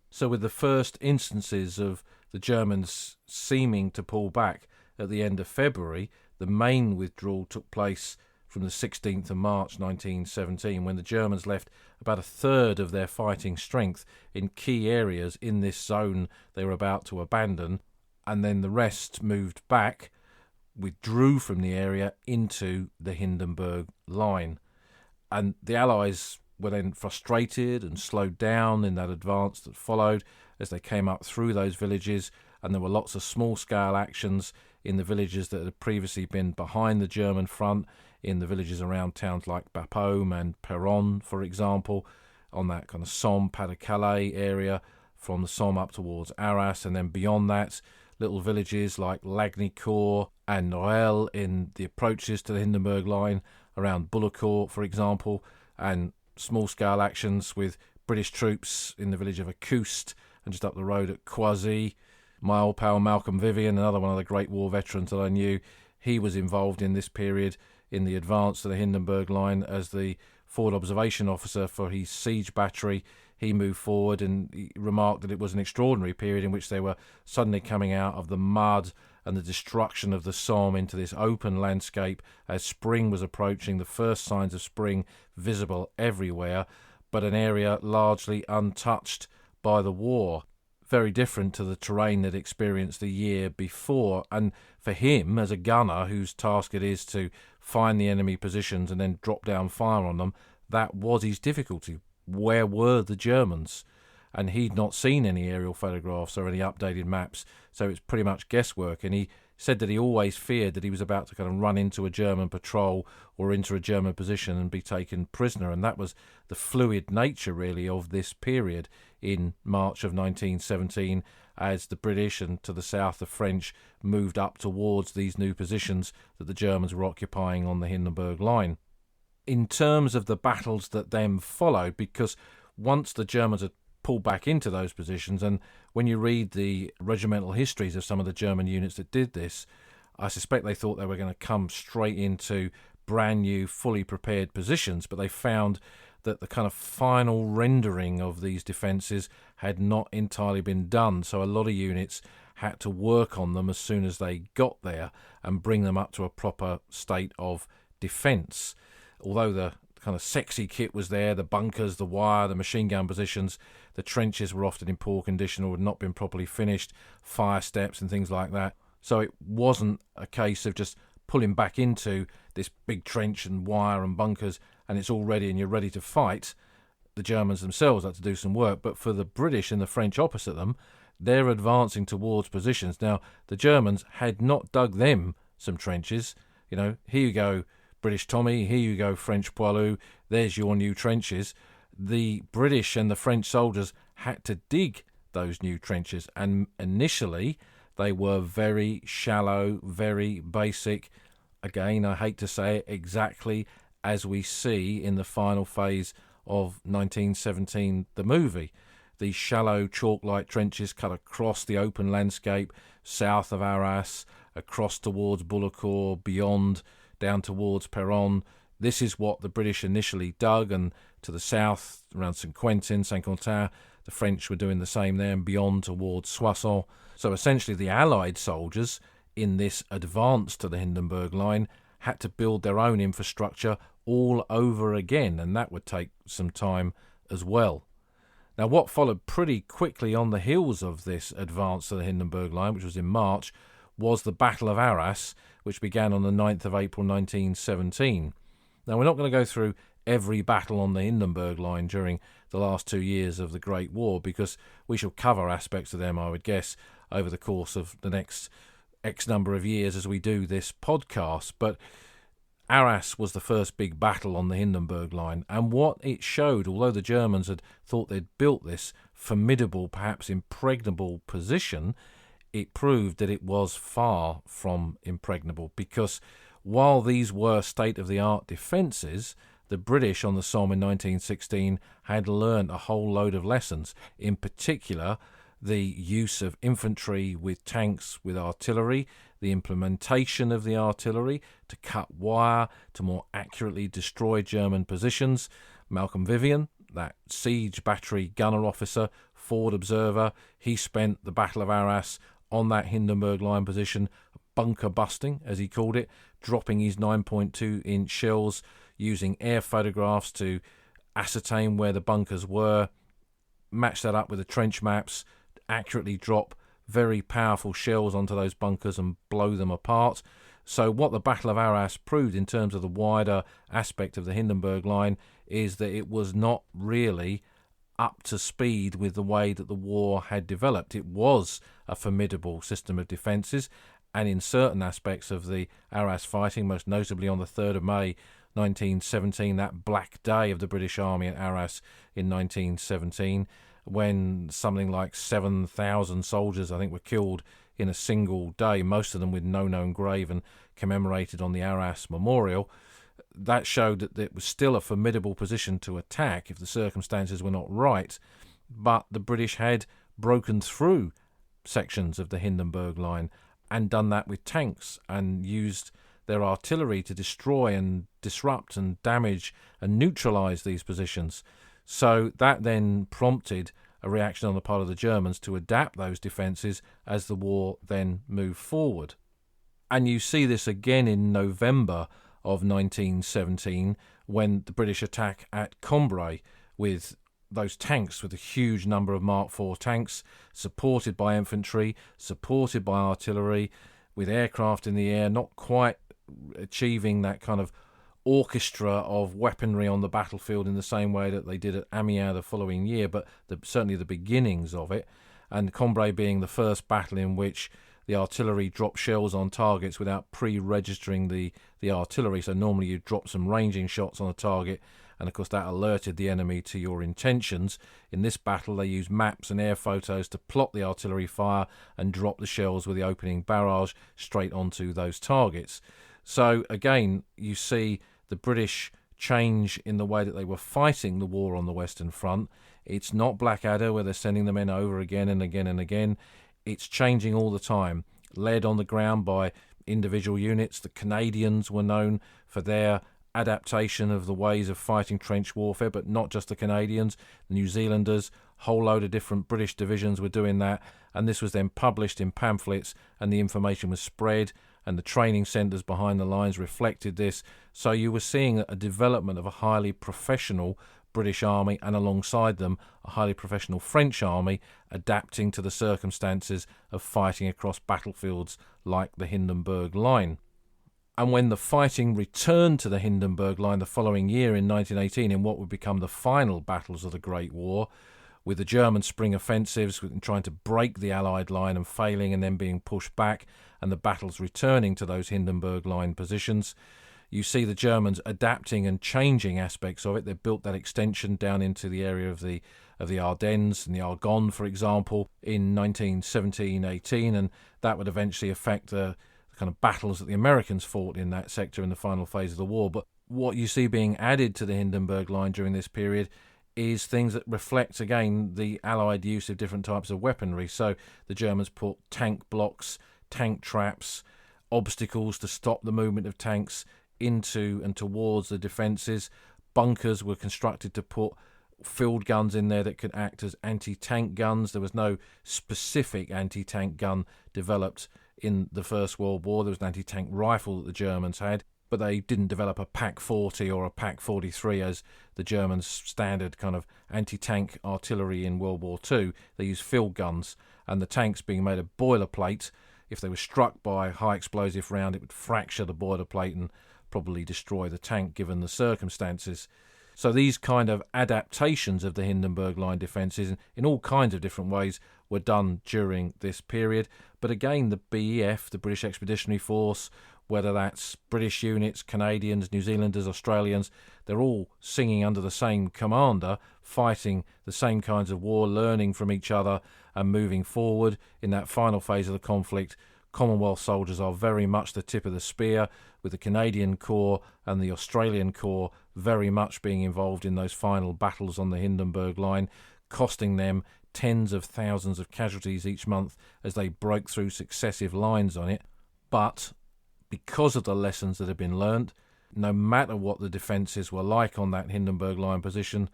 So with the first instances of the Germans seeming to pull back at the end of February, the main withdrawal took place from the 16th of March 1917, when the Germans left about a third of their fighting strength in key areas in this zone they were about to abandon, and then the rest moved back, withdrew from the area into the Hindenburg Line. And the Allies were then frustrated and slowed down in that advance that followed as they came up through those villages, and there were lots of small-scale actions in the villages that had previously been behind the German front, in the villages around towns like Bapaume and Peronne, for example, on that kind of Somme-Pas-de-Calais area, from the Somme up towards Arras, and then beyond that, little villages like Lagnicourt and Noël in the approaches to the Hindenburg Line, around Bullecourt, for example, and small-scale actions with British troops in the village of Acouste and just up the road at Coisy. My old pal Malcolm Vivian, another one of the Great War veterans that I knew, he was involved in this period in the advance to the Hindenburg Line as the forward observation officer for his siege battery. He moved forward and he remarked that it was an extraordinary period in which they were suddenly coming out of the mud and the destruction of the Somme into this open landscape as spring was approaching, the first signs of spring visible everywhere, but an area largely untouched by the war. Very different to the terrain that experienced the year before. And for him, as a gunner whose task it is to find the enemy positions and then drop down fire on them, that was his difficulty. Where were the Germans? And he'd not seen any aerial photographs or any updated maps, so it's pretty much guesswork. And he said that he always feared that he was about to kind of run into a German patrol or into a German position and be taken prisoner. And that was the fluid nature, really, of this period in March of 1917, as the British and to the south the French moved up towards these new positions that the Germans were occupying on the Hindenburg Line. In terms of the battles that then followed, because once the Germans had pulled back into those positions, and when you read the regimental histories of some of the German units that did this, I suspect they thought they were going to come straight into brand new, fully prepared positions, but they found that the kind of final rendering of these defences had not entirely been done. So a lot of units had to work on them as soon as they got there and bring them up to a proper state of defence. Although the kind of sexy kit was there, the bunkers, the wire, the machine gun positions, the trenches were often in poor condition or had not been properly finished, fire steps and things like that. So it wasn't a case of just pulling back into this big trench and wire and bunkers and it's all ready and you're ready to fight. The Germans themselves had to do some work, but for the British and the French opposite them, they're advancing towards positions. Now, the Germans had not dug them some trenches. You know, here you go, British Tommy, here you go, French Poilu, there's your new trenches. The British and the French soldiers had to dig those new trenches, and initially they were very shallow, very basic. Again, I hate to say it, exactly as we see in the final phase of 1917, the movie. These shallow chalk-like trenches cut across the open landscape, south of Arras, across towards Bullecourt, beyond, down towards Peronne. This is what the British initially dug, and to the south, around Saint-Quentin, Saint-Quentin, the French were doing the same there, and beyond towards Soissons. So essentially the Allied soldiers in this advance to the Hindenburg Line had to build their own infrastructure all over again, and that would take some time as well. Now, what followed pretty quickly on the heels of this advance to the Hindenburg Line, which was in March, was the Battle of Arras, which began on the 9th of April 1917. Now, we're not going to go through every battle on the Hindenburg Line during the last 2 years of the Great War, because we shall cover aspects of them, I would guess, over the course of the next X number of years as we do this podcast. But Arras was the first big battle on the Hindenburg Line, and what it showed, although the Germans had thought they'd built this formidable, perhaps impregnable position, it proved that it was far from impregnable, because while these were state-of-the-art defences, the British on the Somme in 1916 had learnt a whole load of lessons, in particular the use of infantry with tanks with artillery, the implementation of the artillery to cut wire, to more accurately destroy German positions. Malcolm Vivian, that siege battery gunner officer, forward observer, he spent the Battle of Arras on that Hindenburg Line position, bunker busting, as he called it, dropping his 9.2-inch shells, using air photographs to ascertain where the bunkers were, match that up with the trench maps, accurately drop very powerful shells onto those bunkers and blow them apart. So what the Battle of Arras proved in terms of the wider aspect of the Hindenburg Line is that it was not really up to speed with the way that the war had developed. It was a formidable system of defences, and in certain aspects of the Arras fighting, most notably on the 3rd of May 1917, that black day of the British Army at Arras in 1917, when something like 7,000 soldiers, I think, were killed in a single day, most of them with no known grave and commemorated on the Arras Memorial. That showed that it was still a formidable position to attack if the circumstances were not right, but the British had broken through sections of the Hindenburg Line and done that with tanks and used their artillery to destroy and disrupt and damage and neutralise these positions. So that then prompted a reaction on the part of the Germans to adapt those defences as the war then moved forward. And you see this again in November of 1917 when the British attack at Cambrai with those tanks, with a huge number of Mark IV tanks, supported by infantry, supported by artillery, with aircraft in the air, not quite achieving that kind of orchestra of weaponry on the battlefield in the same way that they did at Amiens the following year, but certainly the beginnings of it. And Cambrai being the first battle in which the artillery dropped shells on targets without pre-registering the artillery. So normally you drop some ranging shots on a target, and of course that alerted the enemy to your intentions. In this battle they used maps and air photos to plot the artillery fire and drop the shells with the opening barrage straight onto those targets. So again, you see the British change in the way that they were fighting the war on the Western Front. It's not Blackadder where they're sending the men over again and again and again. It's changing all the time, led on the ground by individual units. The Canadians were known for their adaptation of the ways of fighting trench warfare, but not just the Canadians. The New Zealanders, whole load of different British divisions were doing that, and this was then published in pamphlets, and the information was spread, and the training centres behind the lines reflected this. So you were seeing a development of a highly professional British army, and alongside them a highly professional French army adapting to the circumstances of fighting across battlefields like the Hindenburg Line. And when the fighting returned to the Hindenburg Line the following year in 1918 in what would become the final battles of the Great War, with the German spring offensives trying to break the Allied line and failing and then being pushed back, and the battles returning to those Hindenburg Line positions, you see the Germans adapting and changing aspects of it. They built that extension down into the area of the Ardennes and the Argonne, for example, in 1917-18, and that would eventually affect the kind of battles that the Americans fought in that sector in the final phase of the war. But what you see being added to the Hindenburg Line during this period is things that reflect, again, the Allied use of different types of weaponry. So the Germans put tank blocks, tank traps, obstacles to stop the movement of tanks into and towards the defences. Bunkers were constructed to put field guns in there that could act as anti-tank guns. There was no specific anti-tank gun developed in the First World War. There was an anti-tank rifle that the Germans had, but they didn't develop a PaK-40 or a PaK-43 as the Germans' standard kind of anti-tank artillery in World War II. They used field guns, and the tanks being made of boilerplate, if they were struck by a high explosive round, it would fracture the boilerplate and probably destroy the tank given the circumstances. So these kind of adaptations of the Hindenburg Line defences in all kinds of different ways were done during this period. But again, the BEF, the British Expeditionary Force, whether that's British units, Canadians, New Zealanders, Australians, they're all singing under the same commander, fighting the same kinds of war, learning from each other and moving forward. In that final phase of the conflict, Commonwealth soldiers are very much the tip of the spear, with the Canadian Corps and the Australian Corps very much being involved in those final battles on the Hindenburg Line, costing them tens of thousands of casualties each month as they broke through successive lines on it. But because of the lessons that have been learnt, no matter what the defences were like on that Hindenburg Line position,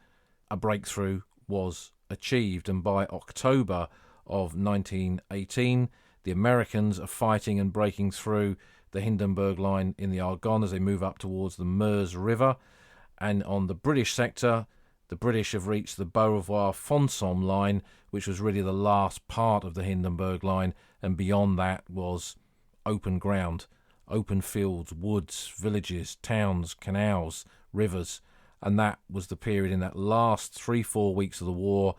a breakthrough was achieved. And by October of 1918, the Americans are fighting and breaking through the Hindenburg Line in the Argonne as they move up towards the Meuse River. And on the British sector, the British have reached the Beaurevoir-Fonsomme line, which was really the last part of the Hindenburg Line, and beyond that was open ground, open fields, woods, villages, towns, canals, rivers. And that was the period in that last 3-4 weeks of the war.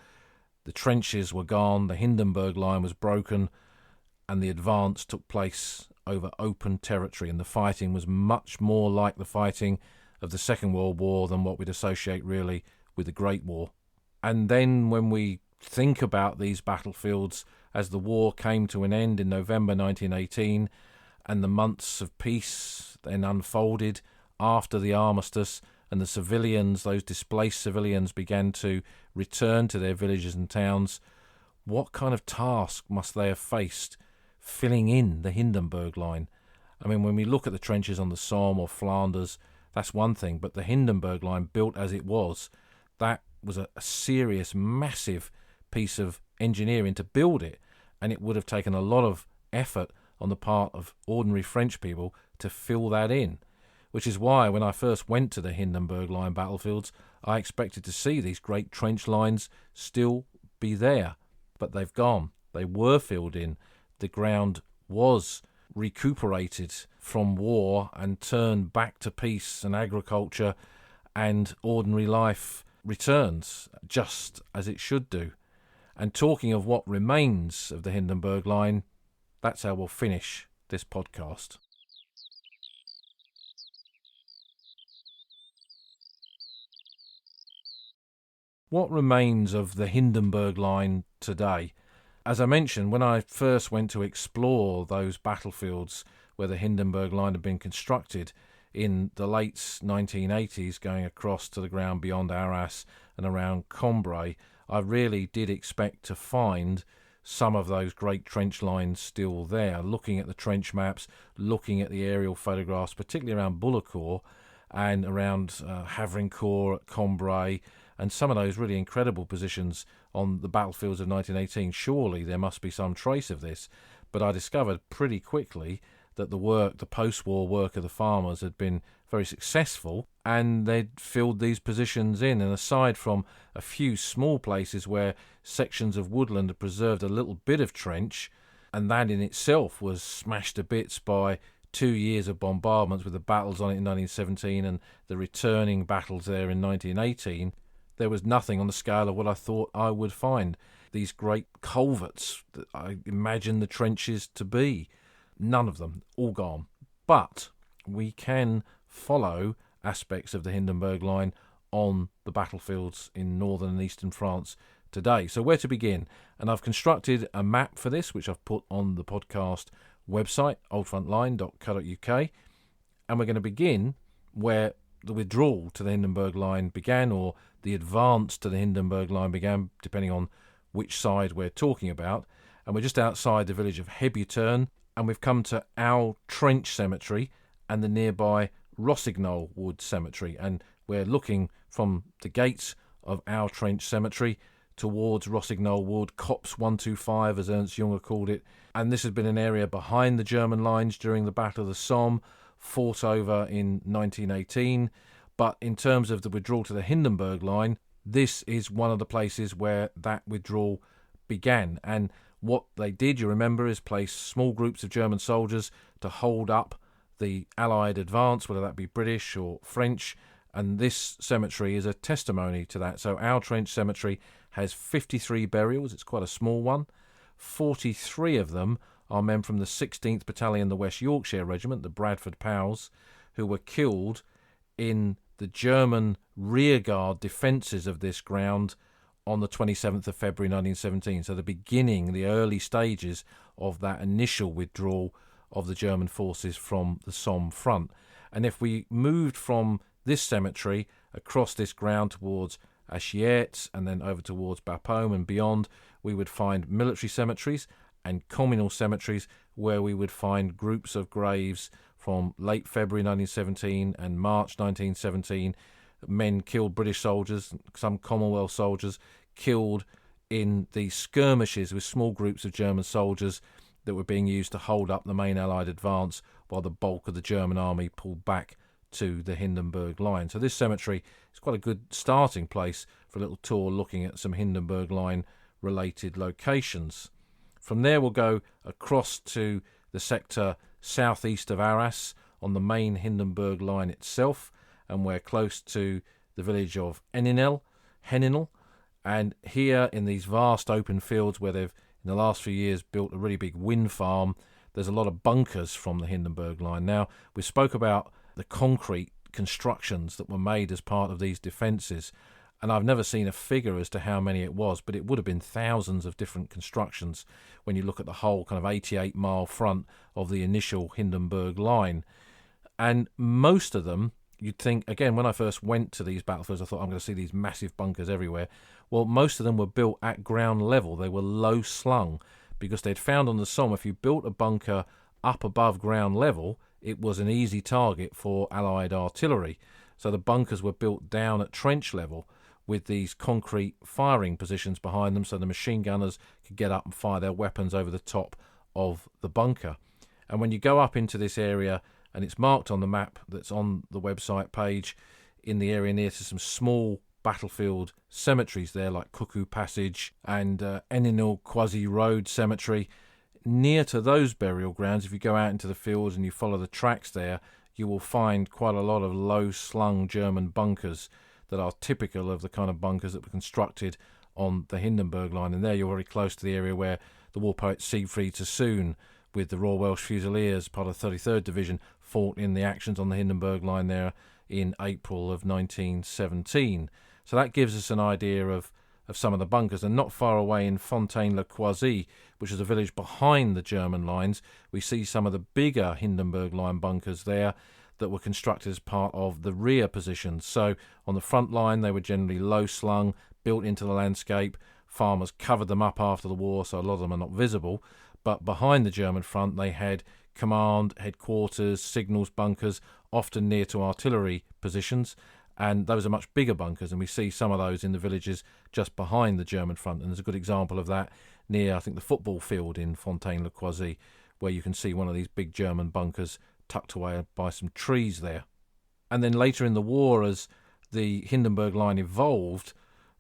The trenches were gone, the Hindenburg Line was broken, and the advance took place over open territory, and the fighting was much more like the fighting of the Second World War than what we'd associate really with the Great War. And then when we think about these battlefields as the war came to an end in November 1918 and the months of peace then unfolded after the armistice, and the civilians, those displaced civilians, began to return to their villages and towns, what kind of task must they have faced filling in the Hindenburg Line? I mean, when we look at the trenches on the Somme or Flanders, that's one thing, but the Hindenburg Line, built as it was, that was a serious, massive piece of engineering to build it, and it would have taken a lot of effort on the part of ordinary French people to fill that in, which is why when I first went to the Hindenburg Line battlefields, I expected to see these great trench lines still be there, but they've gone. They were filled in. The ground was recuperated from war and turned back to peace and agriculture, and ordinary life returns just as it should do. And talking of what remains of the Hindenburg Line, that's how we'll finish this podcast. What remains of the Hindenburg Line today? As I mentioned, when I first went to explore those battlefields where the Hindenburg Line had been constructed in the late 1980s, going across to the ground beyond Arras and around Cambrai, I really did expect to find some of those great trench lines still there. Looking at the trench maps, looking at the aerial photographs, particularly around Bullecourt and around Havrincourt at Cambrai, and some of those really incredible positions on the battlefields of 1918. Surely there must be some trace of this. But I discovered pretty quickly that the post-war work of the farmers had been very successful, and they'd filled these positions in. And aside from a few small places where sections of woodland had preserved a little bit of trench, and that in itself was smashed to bits by 2 years of bombardments with the battles on it in 1917 and the returning battles there in 1918, there was nothing on the scale of what I thought I would find. These great culverts that I imagined the trenches to be. None of them, all gone. But we can follow aspects of the Hindenburg Line on the battlefields in northern and eastern France today. So where to begin? And I've constructed a map for this, which I've put on the podcast website, oldfrontline.co.uk. And we're going to begin where the withdrawal to the Hindenburg Line began, or the advance to the Hindenburg Line began, depending on which side we're talking about. And we're just outside the village of Hebuterne, and we've come to Owl Trench Cemetery and the nearby Rossignol Wood Cemetery. And we're looking from the gates of Owl Trench Cemetery towards Rossignol Wood, Copse 125, as Ernst Junger called it. And this has been an area behind the German lines during the Battle of the Somme, fought over in 1918. But in terms of the withdrawal to the Hindenburg Line, this is one of the places where that withdrawal began. And what they did, you remember, is place small groups of German soldiers to hold up the Allied advance, whether that be British or French, and this cemetery is a testimony to that. So Owl Trench Cemetery has 53 burials. It's quite a small one. 43 of them are men from the 16th Battalion, the West Yorkshire Regiment, the Bradford Pals, who were killed in the German rearguard defences of this ground on the 27th of February 1917. So the beginning, the early stages of that initial withdrawal of the German forces from the Somme front. And if we moved from this cemetery across this ground towards Achiet and then over towards Bapaume and beyond, we would find military cemeteries and communal cemeteries where we would find groups of graves from late February 1917 and March 1917, men killed, British soldiers, some Commonwealth soldiers killed in these skirmishes with small groups of German soldiers that were being used to hold up the main Allied advance while the bulk of the German army pulled back to the Hindenburg Line. So this cemetery is quite a good starting place for a little tour looking at some Hindenburg Line related locations. From there we'll go across to the sector southeast of Arras on the main Hindenburg Line itself, and we're close to the village of Heninel. And here in these vast open fields where they've in the last few years built a really big wind farm, there's a lot of bunkers from the Hindenburg Line. Now, we spoke about the concrete constructions that were made as part of these defences, and I've never seen a figure as to how many it was, but it would have been thousands of different constructions when you look at the whole kind of 88-mile front of the initial Hindenburg Line. And most of them, you'd think, again, when I first went to these battlefields, I thought I'm going to see these massive bunkers everywhere. Well, most of them were built at ground level. They were low slung because they'd found on the Somme if you built a bunker up above ground level, it was an easy target for Allied artillery. So the bunkers were built down at trench level with these concrete firing positions behind them so the machine gunners could get up and fire their weapons over the top of the bunker. And when you go up into this area, and it's marked on the map that's on the website page, in the area near to some small battlefield cemeteries there, like Cuckoo Passage and Heninel Quasi Road Cemetery. Near to those burial grounds, if you go out into the fields and you follow the tracks there, you will find quite a lot of low-slung German bunkers that are typical of the kind of bunkers that were constructed on the Hindenburg Line. And there you're very close to the area where the war poet Siegfried Sassoon, with the Royal Welsh Fusiliers, part of the 33rd Division, fought in the actions on the Hindenburg Line there in April of 1917. So that gives us an idea of some of the bunkers. And not far away in Fontaine-le-Croisy, which is a village behind the German lines, we see some of the bigger Hindenburg Line bunkers there that were constructed as part of the rear positions. So on the front line, they were generally low-slung, built into the landscape. Farmers covered them up after the war, so a lot of them are not visible. But behind the German front, they had command, headquarters, signals bunkers, often near to artillery positions. And those are much bigger bunkers, and we see some of those in the villages just behind the German front. And there's a good example of that near, I think, the football field in Fontaine-le-Croisy, where you can see one of these big German bunkers tucked away by some trees there. And then later in the war, as the Hindenburg Line evolved,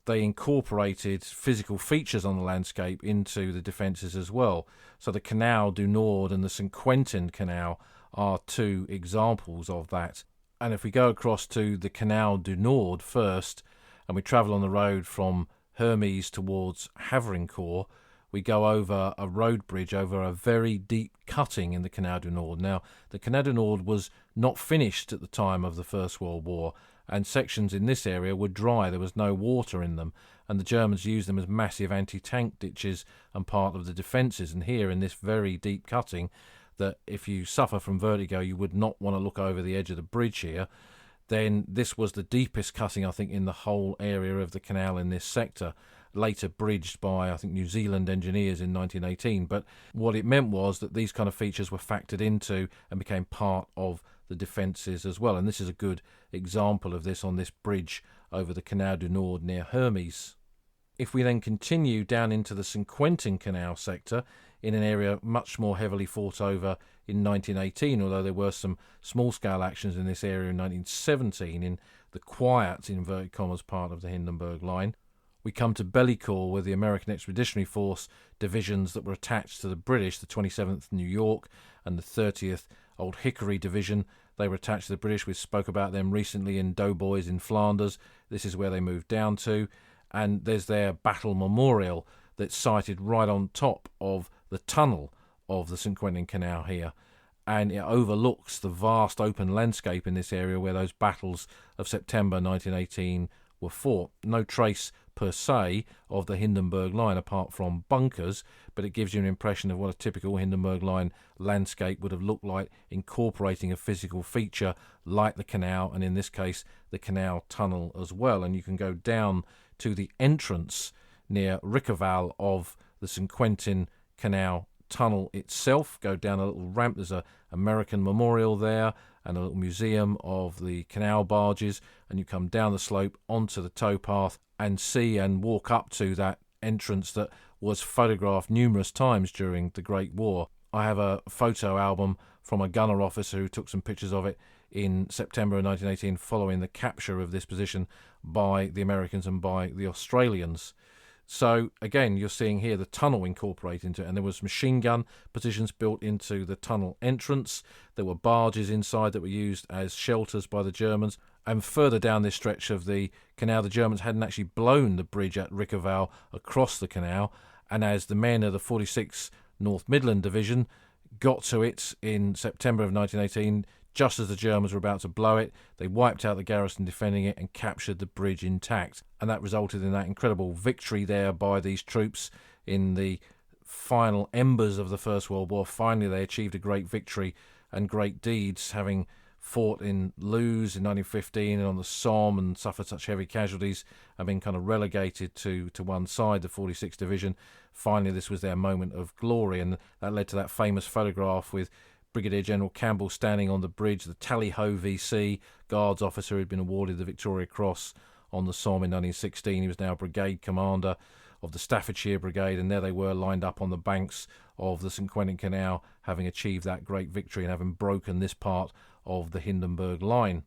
they incorporated physical features on the landscape into the defences as well. So the Canal du Nord and the St. Quentin Canal are two examples of that. And if we go across to the Canal du Nord first, and we travel on the road from Hermes towards Havrincourt, we go over a road bridge over a very deep cutting in the Canal du Nord. Now, the Canal du Nord was not finished at the time of the First World War, and sections in this area were dry. There was no water in them, and the Germans used them as massive anti-tank ditches and part of the defences. And here in this very deep cutting, that if you suffer from vertigo, you would not want to look over the edge of the bridge here, then this was the deepest cutting, I think, in the whole area of the canal in this sector, later bridged by, I think, New Zealand engineers in 1918. But what it meant was that these kind of features were factored into and became part of the defences as well. And this is a good example of this on this bridge over the Canal du Nord near Hermes. If we then continue down into the St. Quentin Canal sector, in an area much more heavily fought over in 1918, although there were some small-scale actions in this area in 1917 in the quiet, inverted commas, part of the Hindenburg Line. We come to Bellicourt, where the American Expeditionary Force divisions that were attached to the British, the 27th New York and the 30th Old Hickory Division, they were attached to the British. We spoke about them recently in Doughboys in Flanders. This is where they moved down to. And there's their battle memorial that's sited right on top of the tunnel of the St. Quentin Canal here, and it overlooks the vast open landscape in this area where those battles of September 1918 were fought. No trace per se of the Hindenburg Line apart from bunkers, but it gives you an impression of what a typical Hindenburg Line landscape would have looked like, incorporating a physical feature like the canal, and in this case the canal tunnel as well. And you can go down to the entrance near Rickerval of the St. Quentin Canal tunnel itself, go down a little ramp. There's a American memorial there and a little museum of the canal barges, and you come down the slope onto the towpath and see and walk up to that entrance that was photographed numerous times during the Great War. I have a photo album from a gunner officer who took some pictures of it in September of 1918 following the capture of this position by the Americans and by the Australians. So again, you're seeing here the tunnel incorporated into it, and there was machine gun positions built into the tunnel entrance. There were barges inside that were used as shelters by the Germans, and further down this stretch of the canal, the Germans hadn't actually blown the bridge at Rickerval across the canal, and as the men of the 46th North Midland Division got to it in September of 1918, just as the Germans were about to blow it, they wiped out the garrison defending it and captured the bridge intact. And that resulted in that incredible victory there by these troops in the final embers of the First World War. Finally, they achieved a great victory and great deeds, having fought in Loos in 1915 and on the Somme and suffered such heavy casualties and been kind of relegated to one side, the 46th Division. Finally, this was their moment of glory, and that led to that famous photograph with Brigadier General Campbell standing on the bridge, the Tally-Ho VC Guards officer who had been awarded the Victoria Cross on the Somme in 1916. He was now brigade commander of the Staffordshire Brigade, and there they were lined up on the banks of the St. Quentin Canal, having achieved that great victory and having broken this part of the Hindenburg Line.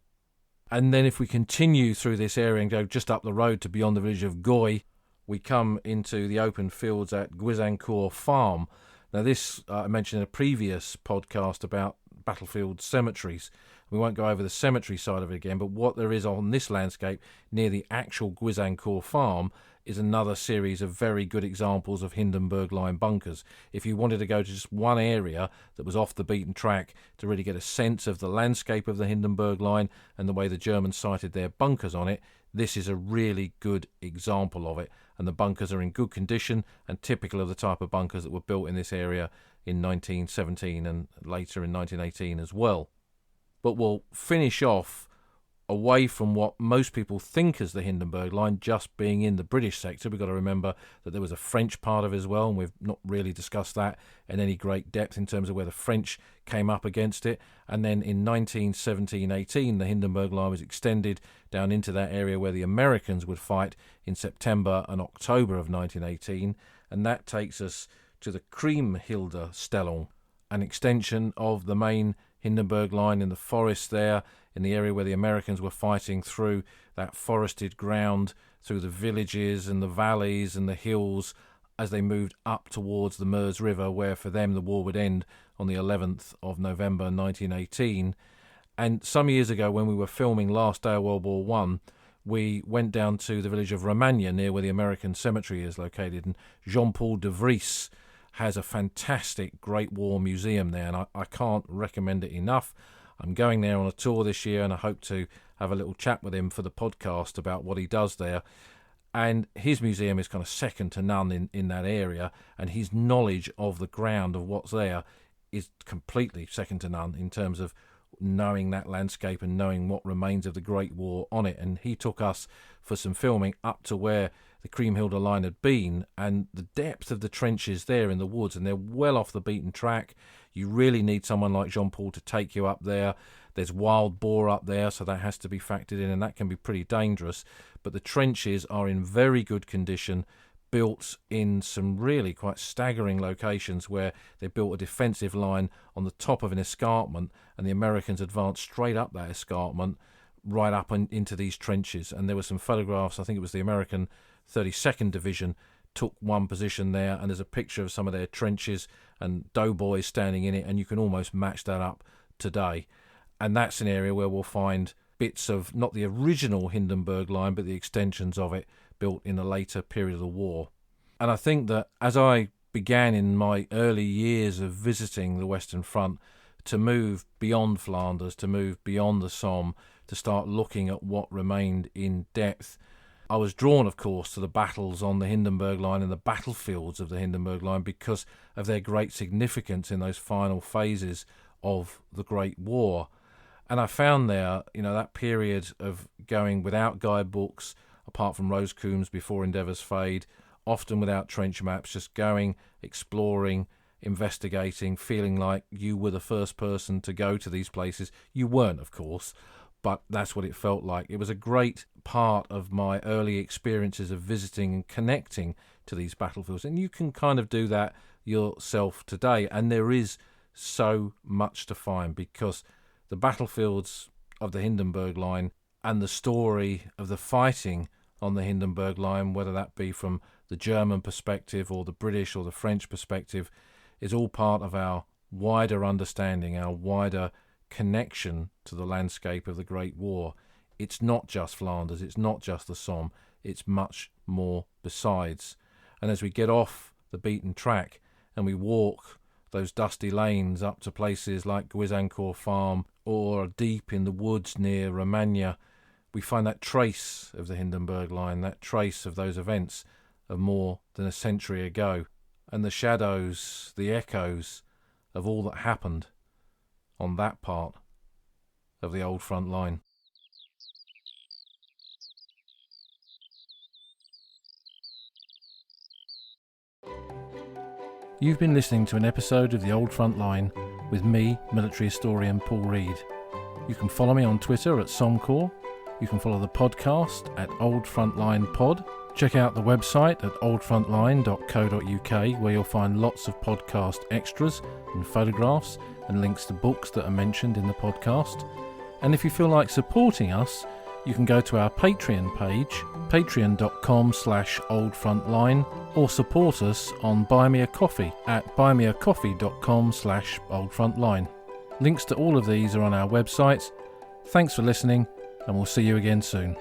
And then if we continue through this area and go just up the road to beyond the village of Goy, we come into the open fields at Guisancourt Farm. Now this I mentioned in a previous podcast about battlefield cemeteries. We won't go over the cemetery side of it again, but what there is on this landscape near the actual Guisancourt Farm is another series of very good examples of Hindenburg Line bunkers. If you wanted to go to just one area that was off the beaten track to really get a sense of the landscape of the Hindenburg Line and the way the Germans sited their bunkers on it, this is a really good example of it. And the bunkers are in good condition and typical of the type of bunkers that were built in this area in 1917 and later in 1918 as well. But we'll finish off away from what most people think as the Hindenburg Line just being in the British sector. We've got to remember that there was a French part of it as well, and we've not really discussed that in any great depth in terms of where the French came up against it. And then in 1917-18, the Hindenburg Line was extended down into that area where the Americans would fight in September and October of 1918, and that takes us to the Kriemhilde Stellung, an extension of the main Hindenburg Line in the forest there, in the area where the Americans were fighting through that forested ground, through the villages and the valleys and the hills as they moved up towards the Meuse River, where for them the war would end on the 11th of November 1918. And some years ago, when we were filming Last Day of World War One, we went down to the village of Romagna, near where the American cemetery is located, and Jean-Paul de Vries has a fantastic Great War museum there, and I can't recommend it enough. I'm going there on a tour this year, and I hope to have a little chat with him for the podcast about what he does there. And his museum is kind of second to none in that area, and his knowledge of the ground of what's there is completely second to none in terms of knowing that landscape and knowing what remains of the Great War on it. And he took us for some filming up to where the Kriemhilde Line had been, and the depth of the trenches there in the woods, and they're well off the beaten track. You really need someone like Jean-Paul to take you up there. There's wild boar up there, so that has to be factored in, and that can be pretty dangerous. But the trenches are in very good condition, built in some really quite staggering locations where they built a defensive line on the top of an escarpment, and the Americans advanced straight up that escarpment, right up into these trenches. And there were some photographs, I think it was the American 32nd Division took one position there, and there's a picture of some of their trenches and doughboys standing in it, and you can almost match that up today. And that's an area where we'll find bits of not the original Hindenburg Line, but the extensions of it built in a later period of the war. And I think that as I began in my early years of visiting the Western Front to move beyond Flanders, to move beyond the Somme, to start looking at what remained in depth. I was drawn, of course, to the battles on the Hindenburg Line and the battlefields of the Hindenburg Line because of their great significance in those final phases of the Great War. And I found there, that period of going without guidebooks, apart from Rosecombs before Endeavours Fade, often without trench maps, just going, exploring, investigating, feeling like you were the first person to go to these places. You weren't, of course, but that's what it felt like. It was a great part of my early experiences of visiting and connecting to these battlefields. And you can kind of do that yourself today. And there is so much to find, because the battlefields of the Hindenburg Line and the story of the fighting on the Hindenburg Line, whether that be from the German perspective or the British or the French perspective, is all part of our wider understanding, our wider connection to the landscape of the Great War. It's not just Flanders, it's not just the Somme, it's much more besides. And as we get off the beaten track and we walk those dusty lanes up to places like Guisancourt Farm or deep in the woods near Romagna, we find that trace of the Hindenburg Line, that trace of those events of more than a century ago, and the shadows, the echoes of all that happened on that part of the old front line. You've been listening to an episode of The Old Front Line with me, military historian Paul Reed. You can follow me on Twitter at Somcorps. You can follow the podcast at Old Frontline Pod. Check out the website at oldfrontline.co.uk, where you'll find lots of podcast extras and photographs and links to books that are mentioned in the podcast. And if you feel like supporting us, you can go to our Patreon page, patreon.com/oldfrontline, or support us on Buy Me a Coffee at buymeacoffee.com/oldfrontline. Links to all of these are on our website. Thanks for listening, and we'll see you again soon.